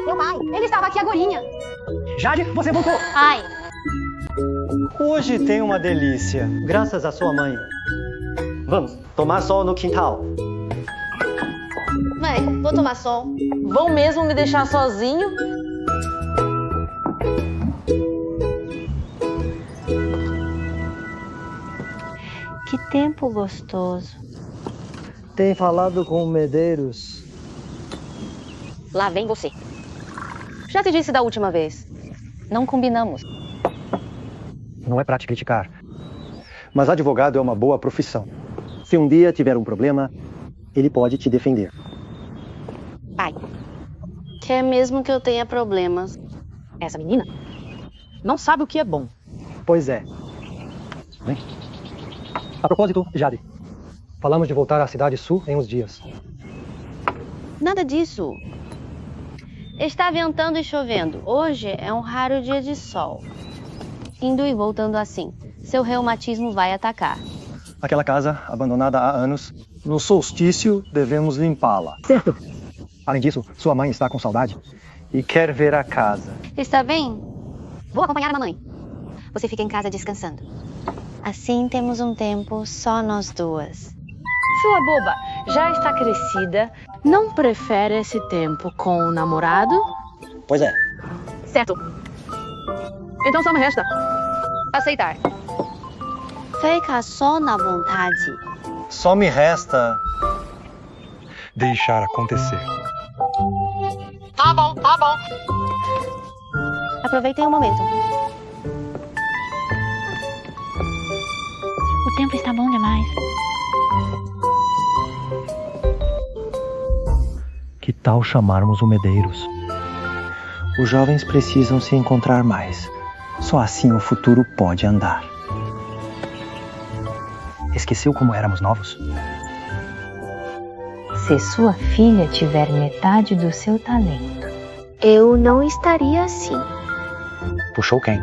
Meu pai, ele estava aqui agorinha. Jade, você voltou! Pai, Hoje tem uma delícia, graças à sua mãe. Vamos tomar sol no quintal. Mãe, vou tomar sol. Vão mesmo me deixar sozinho? Que tempo gostoso. Tem falado com o Medeiros. Lá vem você. Já te disse da última vez. Não combinamos. Não é pra te criticar, mas advogado é uma boa profissão. Se um dia tiver um problema, ele pode te defender. Pai, quer mesmo que eu tenha problemas? Essa menina não sabe o que é bom. Pois é. Bem. A propósito, Jade, falamos de voltar à Cidade Sul em uns dias. Nada disso. Está ventando e chovendo. Hoje é um raro dia de sol. Indo e voltando assim, seu reumatismo vai atacar. Aquela casa, abandonada há anos, no solstício devemos limpá-la. Certo. Além disso, sua mãe está com saudade e quer ver a casa. Está bem? vou acompanhar a mamãe. Você fica em casa descansando. Assim temos um tempo só nós duas. Sua boba, já está crescida, não prefere esse tempo com o namorado? Pois é. Certo. Então só me resta aceitar. Fica só na vontade. Só me resta deixar acontecer. Tá bom, tá bom. Aproveitem o momento. O tempo está bom demais. Que tal chamarmos o Medeiros? Os jovens precisam se encontrar mais. Só assim o futuro pode andar. Esqueceu como éramos novos? Se sua filha tiver metade do seu talento, eu não estaria assim. Puxou quem?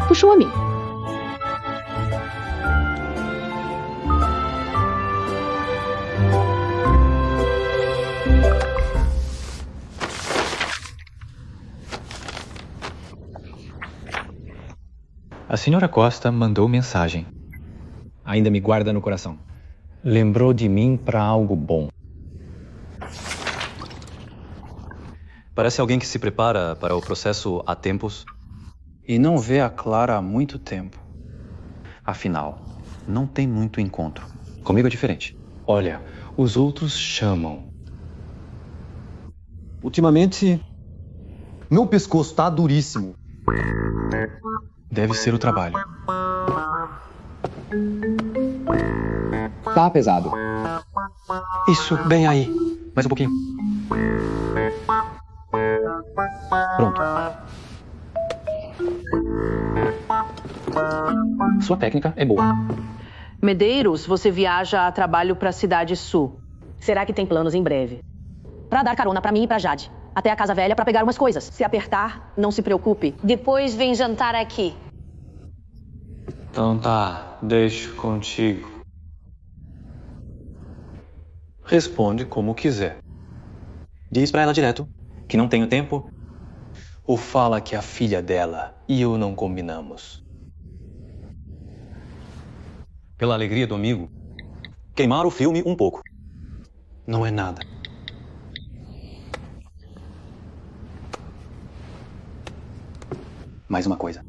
Puxou a mim. A senhora Costa mandou mensagem. Ainda me guarda no coração. Lembrou de mim para algo bom. Parece alguém que se prepara para o processo há tempos. E não vê a Clara há muito tempo. Afinal, não tem muito encontro. Comigo é diferente. Olha, os outros chamam. Ultimamente, meu pescoço tá duríssimo. Deve ser o trabalho. Tá pesado. Isso, bem aí. Mais um pouquinho. Pronto. Sua técnica é boa. Medeiros, você viaja a trabalho para a Cidade Sul. Será que tem planos em breve? Para dar carona para mim e para Jade. Até a Casa Velha para pegar umas coisas. Se apertar, não se preocupe. Depois vem jantar aqui. Então tá, deixo contigo. Responde como quiser. Diz pra ela direto que não tenho tempo. Ou fala que a filha dela e eu não combinamos. Pela alegria do amigo. Queimar o filme um pouco. Não é nada. Mais uma coisa.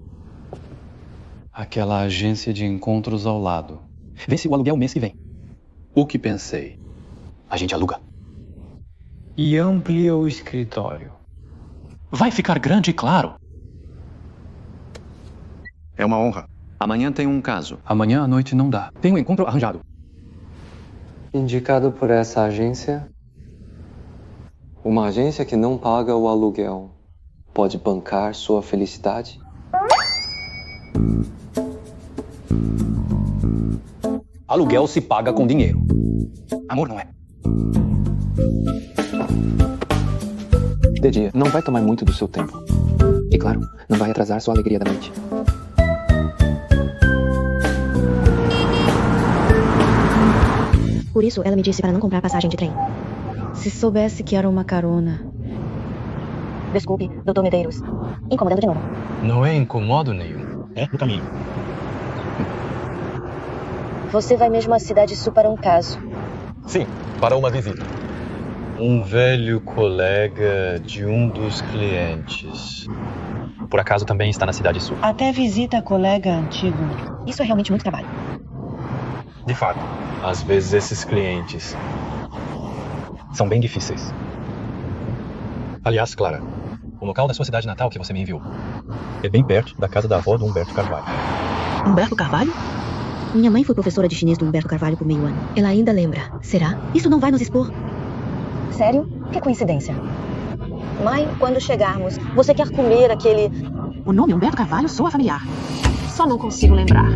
Aquela agência de encontros ao lado. Vê se o aluguel mês que vem. O que pensei. A gente aluga. E amplia o escritório. Vai ficar grande, claro. É uma honra. Amanhã tem um caso. Amanhã à noite não dá. Tem um encontro arranjado. Indicado por essa agência. Uma agência que não paga o aluguel pode bancar sua felicidade? Aluguel se paga com dinheiro. Amor não é. De dia, não vai tomar muito do seu tempo. E claro, não vai atrasar sua alegria da noite. Por isso, ela me disse para não comprar passagem de trem. Se soubesse que era uma carona. Desculpe, Dr. Medeiros. Incomodando de novo. Não é incomodo nenhum. É no caminho. Você vai mesmo à Cidade Sul para um caso. Sim, para uma visita. Um velho colega de um dos clientes. Por acaso também está na Cidade Sul. Até visita colega antigo. Isso é realmente muito trabalho. De fato. Às vezes esses clientes São bem difíceis. Aliás, Clara, o local da sua cidade natal que você me enviou é bem perto da casa da avó do Humberto Carvalho. Humberto Carvalho? Minha mãe foi professora de chinês do Humberto Carvalho por meio ano. Ela ainda lembra. Será? Isso não vai nos expor? Sério? Que coincidência. Mãe, quando chegarmos, você quer comer aquele... O nome Humberto Carvalho soa familiar. Só não consigo lembrar.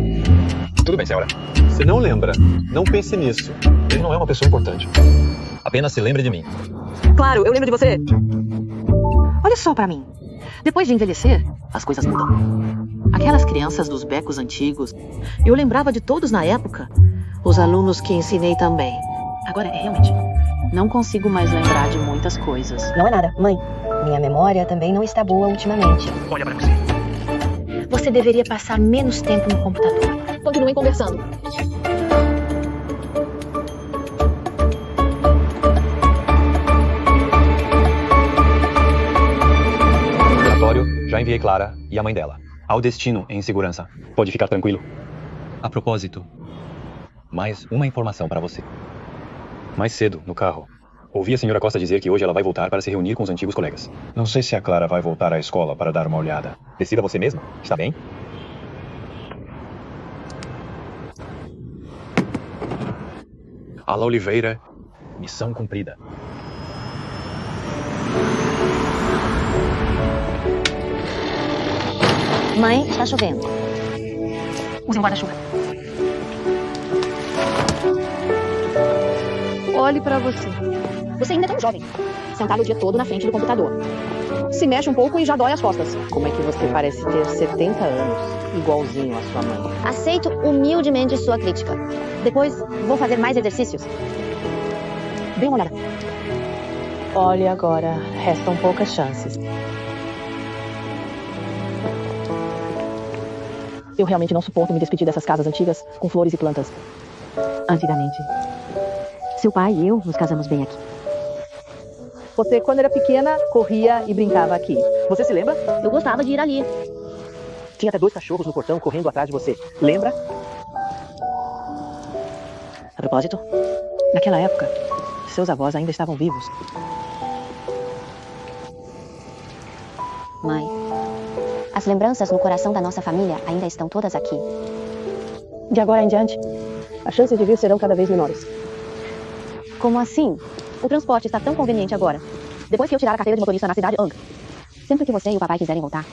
Tudo bem, senhora. Se não lembra, não pense nisso. Ele não é uma pessoa importante. Apenas se lembre de mim. Claro, eu lembro de você. Olha só pra mim. Depois de envelhecer, as coisas mudam. Aquelas crianças dos becos antigos, eu lembrava de todos na época. Os alunos que ensinei também. Agora, realmente, não consigo mais lembrar de muitas coisas. Não é nada, mãe. Minha memória também não está boa ultimamente. Olha pra você. Você deveria passar menos tempo no computador. Continuem conversando. Relatório, já enviei Clara e a mãe dela. Ao destino em segurança. Pode ficar tranquilo. A propósito, mais uma informação para você. Mais cedo, no carro, ouvi a senhora Costa dizer que hoje ela vai voltar para se reunir com os antigos colegas. Não sei se a Clara vai voltar à escola para dar uma olhada. Decida você mesma. Está bem? Ala Oliveira, missão cumprida. Mãe, está chovendo. Use um guarda-chuva. Olhe pra você. Você ainda é tão jovem. Sentado o dia todo na frente do computador. Se mexe um pouco e já dói as costas. Como é que você parece ter 70 anos, igualzinho à sua mãe? Aceito humildemente sua crítica. Depois, vou fazer mais exercícios. Dê uma olhada. Olhe agora, restam poucas chances. Eu realmente não suporto me despedir dessas casas antigas com flores e plantas. Antigamente. Seu pai e eu nos casamos bem aqui. Você, quando era pequena, corria e brincava aqui. Você se lembra? Eu gostava de ir ali. Tinha até 2 cachorros no portão correndo atrás de você. Lembra? A propósito, naquela época, seus avós ainda estavam vivos. Mãe, As lembranças no coração da nossa família ainda estão todas aqui. De agora em diante, as chances de vir serão cada vez menores. Como assim? O transporte está tão conveniente agora. Depois que eu tirar a carteira de motorista na cidade, Ang. Sempre que você e o papai quiserem voltar,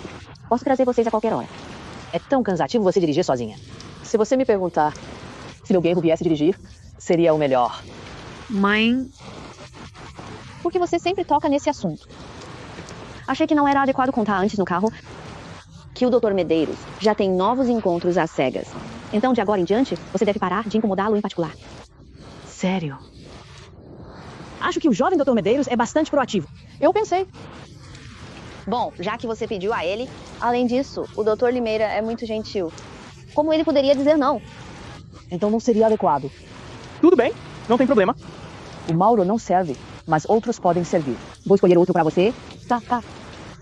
posso trazer vocês a qualquer hora. É tão cansativo você dirigir sozinha. Se você me perguntar se meu genro viesse dirigir, seria o melhor. Mãe... Por que você sempre toca nesse assunto? Achei que não era adequado contar antes no carro que o Dr. Medeiros já tem novos encontros às cegas. Então, de agora em diante, você deve parar de incomodá-lo em particular. Sério? Acho que o jovem Dr. Medeiros é bastante proativo. Eu pensei. Bom, já que você pediu a ele, além disso, o Dr. Limeira é muito gentil. Como ele poderia dizer não? Então não seria adequado. Tudo bem, não tem problema. O Mauro não serve, mas outros podem servir. Vou escolher outro pra você. Tá.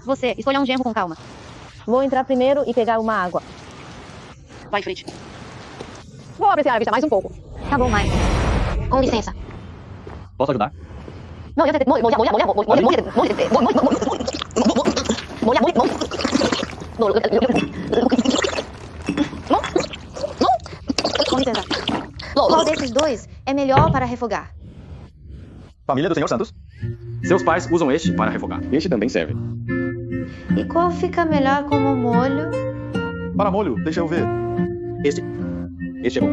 Você, escolha um genro com calma. Vou entrar primeiro e pegar uma água. Vai em frente. Vou apreciar a vista mais um pouco. Tá bom, mãe. Com licença. Posso ajudar? Não, Com licença. Qual desses dois é melhor para refogar? Família do Sr. Santos. Seus pais usam este para refogar. Este também serve. E qual fica melhor como molho? Para molho, deixa eu ver. Este é bom.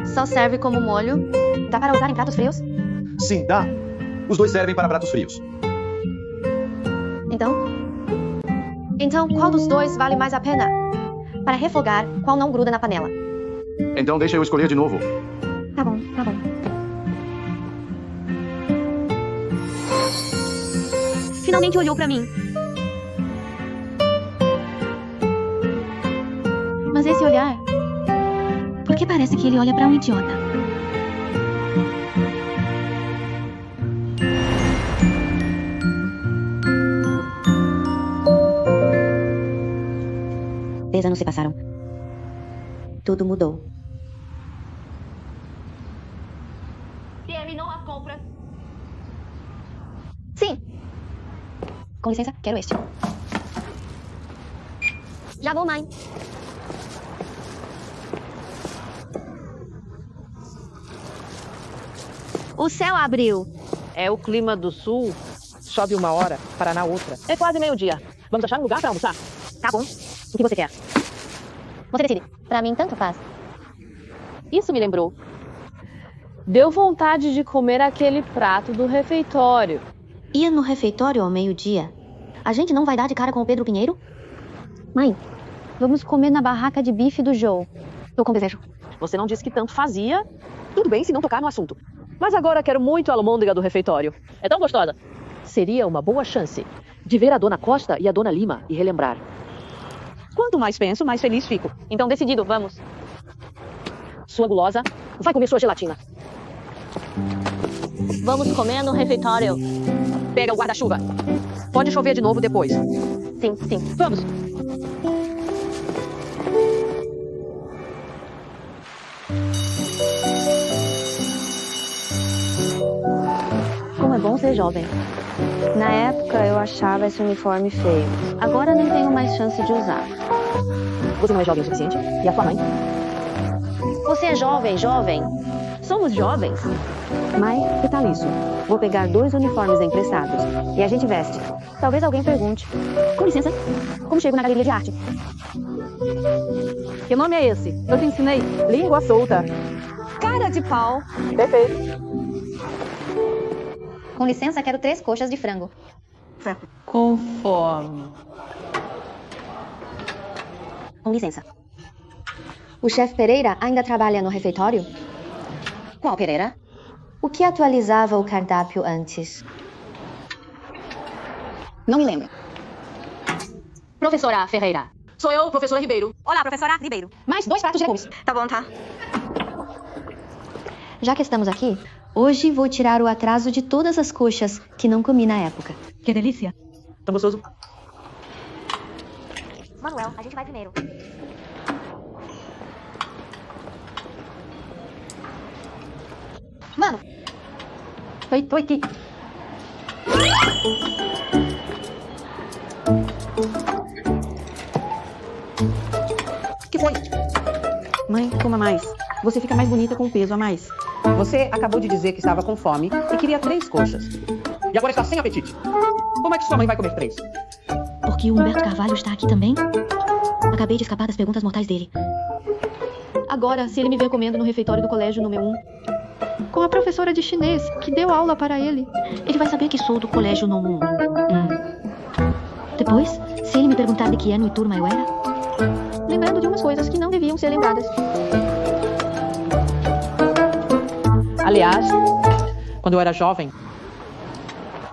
Só serve como molho? Dá para usar em pratos frios? Sim, dá. Os dois servem para pratos frios. Então, qual dos dois vale mais a pena? Para refogar, qual não gruda na panela? Então deixa eu escolher de novo. Tá bom. Finalmente olhou pra mim. Mas esse olhar... Por que parece que ele olha pra um idiota? Dez anos se passaram. Tudo mudou. Terminou as compras. Sim. Com licença, quero este. Já vou, mãe. O céu abriu. É o clima do sul. Chove uma hora, para na outra. É quase meio-dia. Vamos achar um lugar para almoçar? Tá bom. O que você quer? Você decide. Pra mim, tanto faz. Isso me lembrou. Deu vontade de comer aquele prato do refeitório. Ir no refeitório ao meio-dia? A gente não vai dar de cara com o Pedro Pinheiro? Mãe, vamos comer na barraca de bife do Joe. Tô com desejo. Você não disse que tanto fazia. Tudo bem se não tocar no assunto. Mas agora quero muito a almôndega do refeitório. É tão gostosa. Seria uma boa chance de ver a Dona Costa e a Dona Lima e relembrar. Quanto mais penso, mais feliz fico. Então, decidido, vamos. Sua gulosa vai comer sua gelatina. Vamos comer no refeitório. Pega o guarda-chuva. Pode chover de novo depois. Sim. Vamos. Como é bom ser jovem. Na época, eu achava esse uniforme feio. Agora nem tenho mais chance de usar. Você não é jovem o suficiente? E a sua mãe? Você é jovem. Somos jovens. Mãe, que tal isso? Vou pegar 2 uniformes emprestados e a gente veste. Talvez alguém pergunte. Com licença, como chego na galeria de arte? Que nome é esse? Eu te ensinei. Língua solta. Cara de pau. Perfeito. Com licença, quero 3 coxas de frango. Com fome. Com licença. O chefe Pereira ainda trabalha no refeitório? Qual Pereira? O que atualizava o cardápio antes? Não me lembro. Professora Ferreira. Sou eu, professora Ribeiro. Olá, professora Ribeiro. Mais 2 pratos de legumes. Tá bom, tá. Já que estamos aqui, hoje vou tirar o atraso de todas as coxas que não comi na época. Que delícia. Tão gostoso. Manuel, a gente vai primeiro. Mano. Tô aqui. coma mais. Você fica mais bonita com um peso a mais. Você acabou de dizer que estava com fome e queria 3 coxas. E agora está sem apetite. Como é que sua mãe vai comer 3? Porque o Humberto Carvalho está aqui também? Acabei de escapar das perguntas mortais dele. Agora, se ele me ver comendo no refeitório do colégio número 1, com a professora de chinês, que deu aula para ele, ele vai saber que sou do colégio número 1. Depois, se ele me perguntar de que ano e turma eu era, lembrando de umas coisas que não deviam ser lembradas. Aliás, quando eu era jovem,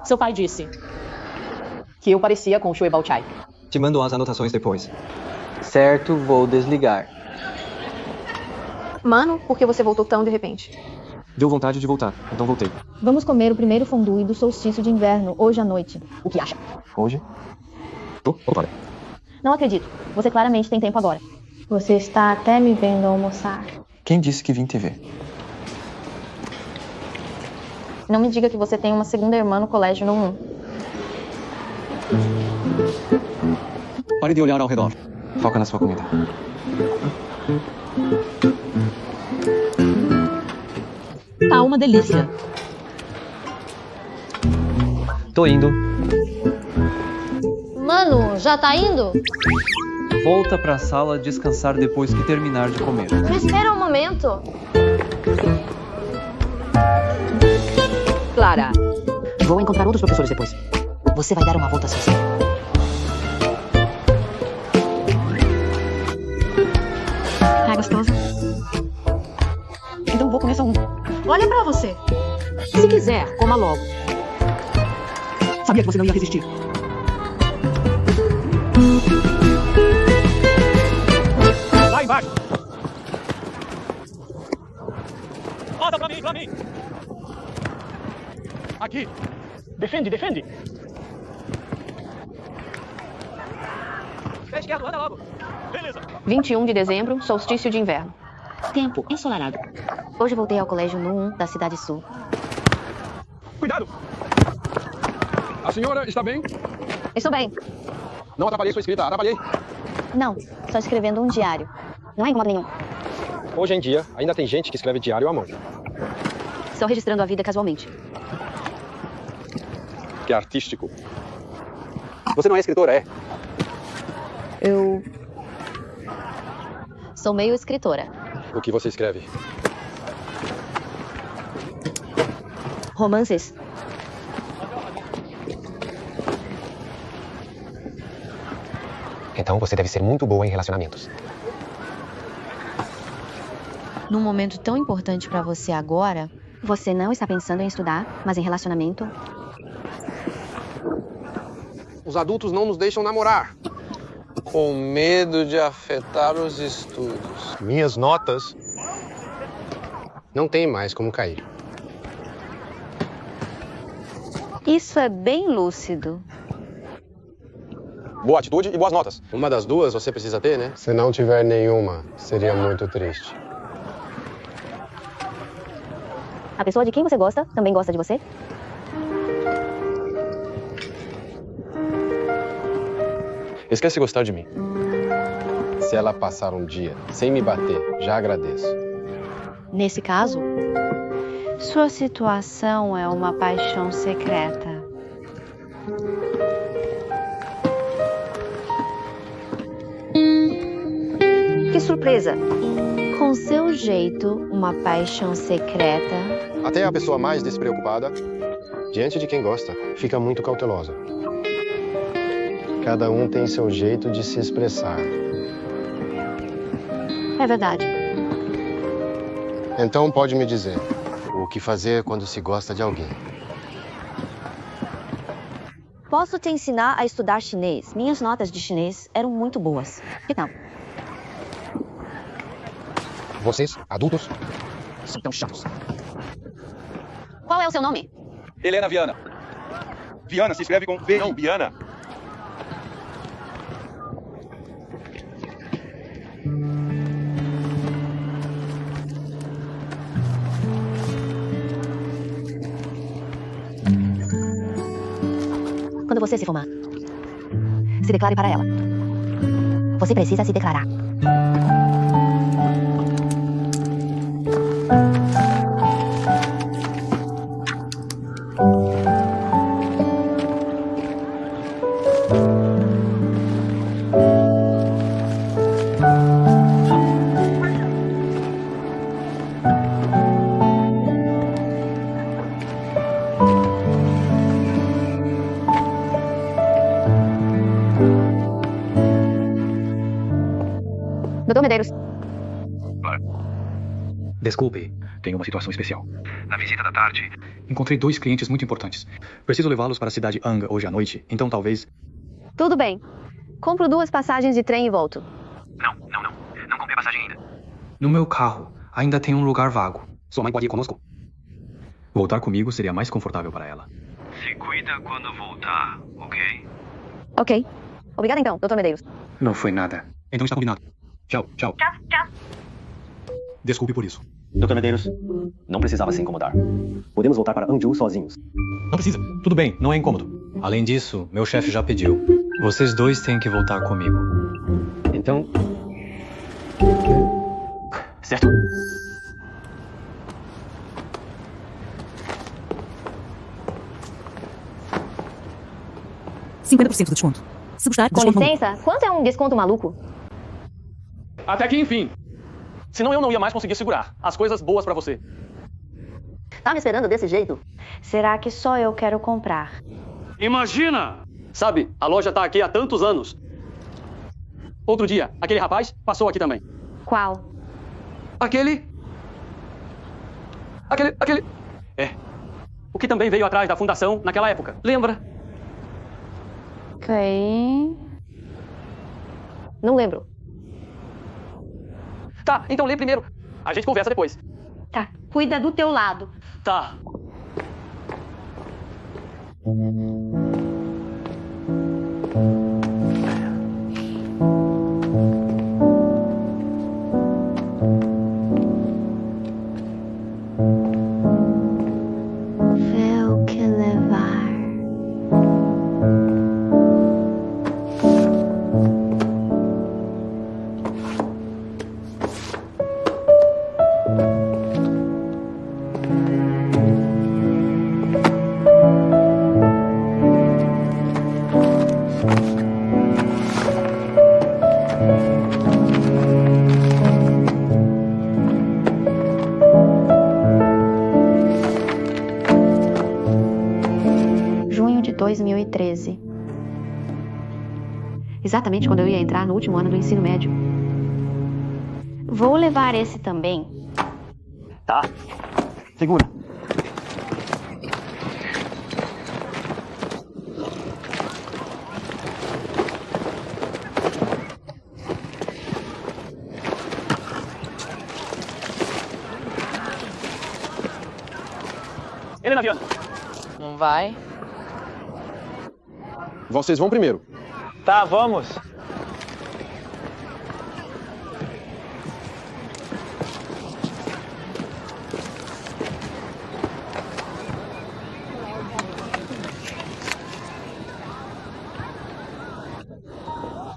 seu pai disse que eu parecia com o Shui Baochai. Te mando as anotações depois. Certo, vou desligar. Mano, por que você voltou tão de repente? Deu vontade de voltar, então voltei. Vamos comer o primeiro fondue do solstício de inverno, hoje à noite. O que acha? Hoje? Olha. Não acredito. Você claramente tem tempo agora. Você está até me vendo almoçar. Quem disse que vim te ver? Não me diga que você tem uma segunda irmã no colégio no 1. Pare de olhar ao redor. Foca na sua comida. Tá uma delícia. Tô indo. Mano, já tá indo? Volta pra sala descansar depois que terminar de comer. Me espera um momento. Clara, vou encontrar outros professores depois. Você vai dar uma volta sozinha. Tá gostoso? Então vou comer só um. Olha pra você. Se quiser, coma logo. Sabia que você não ia resistir. Lá embaixo. Roda pra mim. Aqui. Defende. Fica esquerdo, anda logo. Beleza. 21 de dezembro, solstício de inverno. tempo ensolarado. Hoje voltei ao colégio no 1 da Cidade Sul. Cuidado! A senhora está bem? Estou bem. Não atrapalhei sua escrita, atrapalhei. Não, só escrevendo um diário. Não há incomodo nenhum. Hoje em dia, ainda tem gente que escreve diário à mão. Só registrando a vida casualmente. Que artístico. Você não é escritora, é? Eu sou meio escritora. O que você escreve? Romances. Então você deve ser muito boa em relacionamentos. Num momento tão importante pra você agora, você não está pensando em estudar, mas em relacionamento? Os adultos não nos deixam namorar. Com medo de afetar os estudos. Minhas notas não têm mais como cair. Isso é bem lúcido. Boa atitude e boas notas. Uma das duas você precisa ter, né? Se não tiver nenhuma, seria muito triste. A pessoa de quem você gosta também gosta de você? Esquece de gostar de mim. Se ela passar um dia sem me bater, já agradeço. Nesse caso, Sua situação é uma paixão secreta. que surpresa! Com seu jeito, uma paixão secreta. Até a pessoa mais despreocupada, diante de quem gosta, fica muito cautelosa. Cada um tem seu jeito de se expressar. É verdade. Então pode me dizer, o que fazer quando se gosta de alguém? Posso te ensinar a estudar chinês. Minhas notas de chinês eram muito boas. Que tal? Vocês, adultos, São tão chatos. Qual é o seu nome? Helena Viana. Viana se escreve com V, não, Viana. Quando você se formar, se declare para ela. Você precisa se declarar. Doutor Medeiros. Desculpe, tenho uma situação especial. Na visita da tarde, encontrei 2 clientes muito importantes. Preciso levá-los para a cidade Anga hoje à noite, então talvez... Tudo bem. Compro 2 passagens de trem e volto. Não comprei passagem ainda. No meu carro, ainda tem um lugar vago. Sua mãe pode ir conosco? Voltar comigo seria mais confortável para ela. Se cuida quando voltar, ok? Ok. Obrigada então, Doutor Medeiros. Não foi nada. Então está combinado. Tchau. Tchau. Desculpe por isso. Dr. Medeiros, não precisava se incomodar. Podemos voltar para Anju sozinhos. Não precisa. Tudo bem, não é incômodo. Além disso, meu chefe já pediu. Vocês 2 têm que voltar comigo. Então... Certo. $50% de desconto. Se gostar, Com desconto licença, quanto é um desconto maluco? Até que enfim. Senão eu não ia mais conseguir segurar as coisas boas pra você. Tá me esperando desse jeito? Será que só eu quero comprar? Imagina! Sabe, a loja tá aqui há tantos anos. Outro dia, aquele rapaz passou aqui também. Qual? Aquele... É. O que também veio atrás da fundação naquela época. Lembra? Ok. Não lembro. Tá, então lê primeiro. A gente conversa depois. Tá, cuida do teu lado. Tá. Vê o que levar. Junho de 2013. Exatamente quando eu ia entrar no último ano do ensino médio. Vou levar esse também. Tá. Segura. Helena Viana. Não vai? Vocês vão primeiro. Tá, vamos.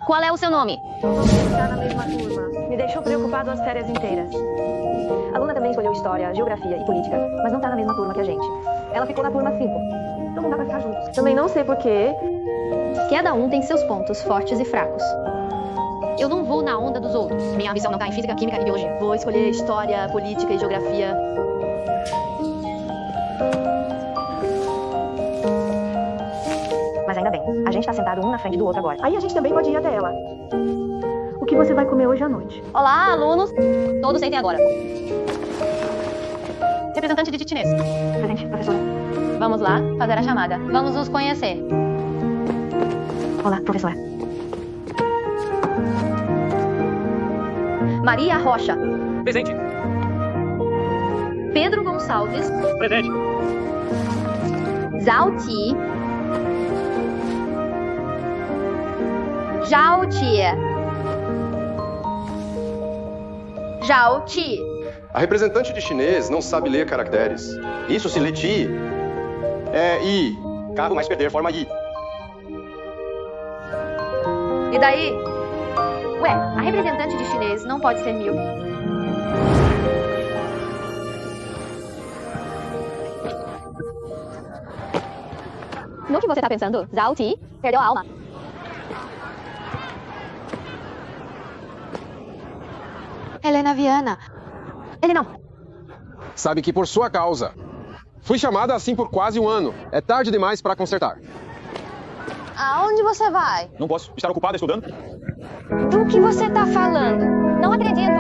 Qual é o seu nome? Tá na mesma turma. Me deixou preocupado as férias inteiras. A Luna também escolheu História, Geografia e Política, mas não tá na mesma turma que a gente. Ela ficou na turma 5. Então não dá pra ficar juntos. Também não sei porquê. Cada um tem seus pontos fortes e fracos. Eu não vou na onda dos outros. Minha ambição não tá em Física, Química e Biologia. Vou escolher História, Política e Geografia. Mas ainda bem, a gente tá sentado um na frente do outro agora. Aí a gente também pode ir até ela. O que você vai comer hoje à noite? Olá, alunos. Todos sentem agora. Representante de chinês. Presente, professora. Vamos lá, fazer a chamada. Vamos nos conhecer. Olá, professora. Maria Rocha. Presente. Pedro Gonçalves. Presente. Zhao Ti. Zhao Ti. Zhao Ti. A representante de chinês não sabe ler caracteres. Isso se lê ti. É i. Carro mais perder forma i. E daí? Ué, a representante de chinês não pode ser mil. No que você tá pensando? Zhao Ti perdeu a alma. Helena Viana. Ele não. Sabe que por sua causa. Fui chamada assim por quase um ano. É tarde demais para consertar. Aonde você vai? Não posso estar ocupado estudando. Do que você tá falando? Não acredito.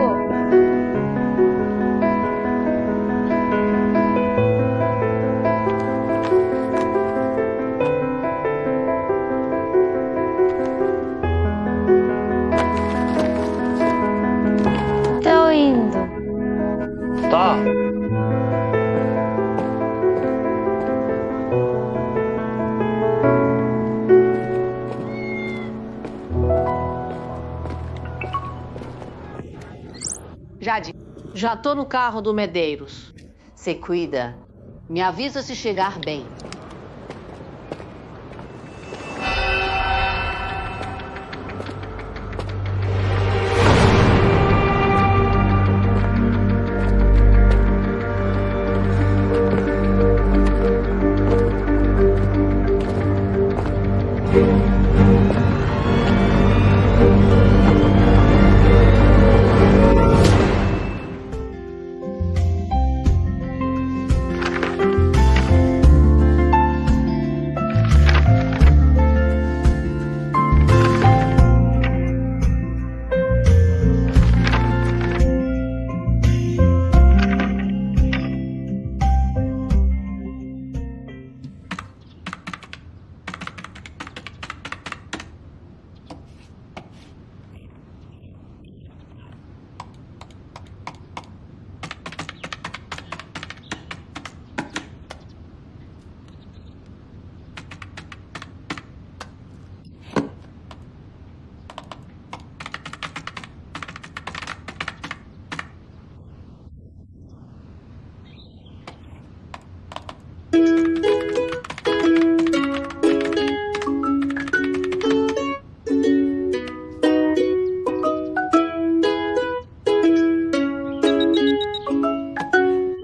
Tô indo. Tá. Jade, já tô no carro do Medeiros. Você cuida. Me avisa se chegar bem.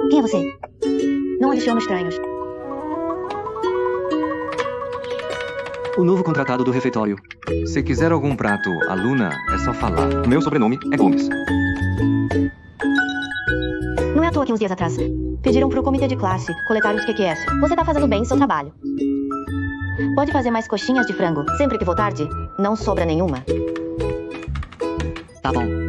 Quem é você? Não adiciona estranhos. O novo contratado do refeitório. Se quiser algum prato, aluna, é só falar. Meu sobrenome é Gomes. Não é à toa que uns dias atrás pediram pro comitê de classe coletar os QQS. Você tá fazendo bem seu trabalho. Pode fazer mais coxinhas de frango. Sempre que for tarde, não sobra nenhuma. Tá bom.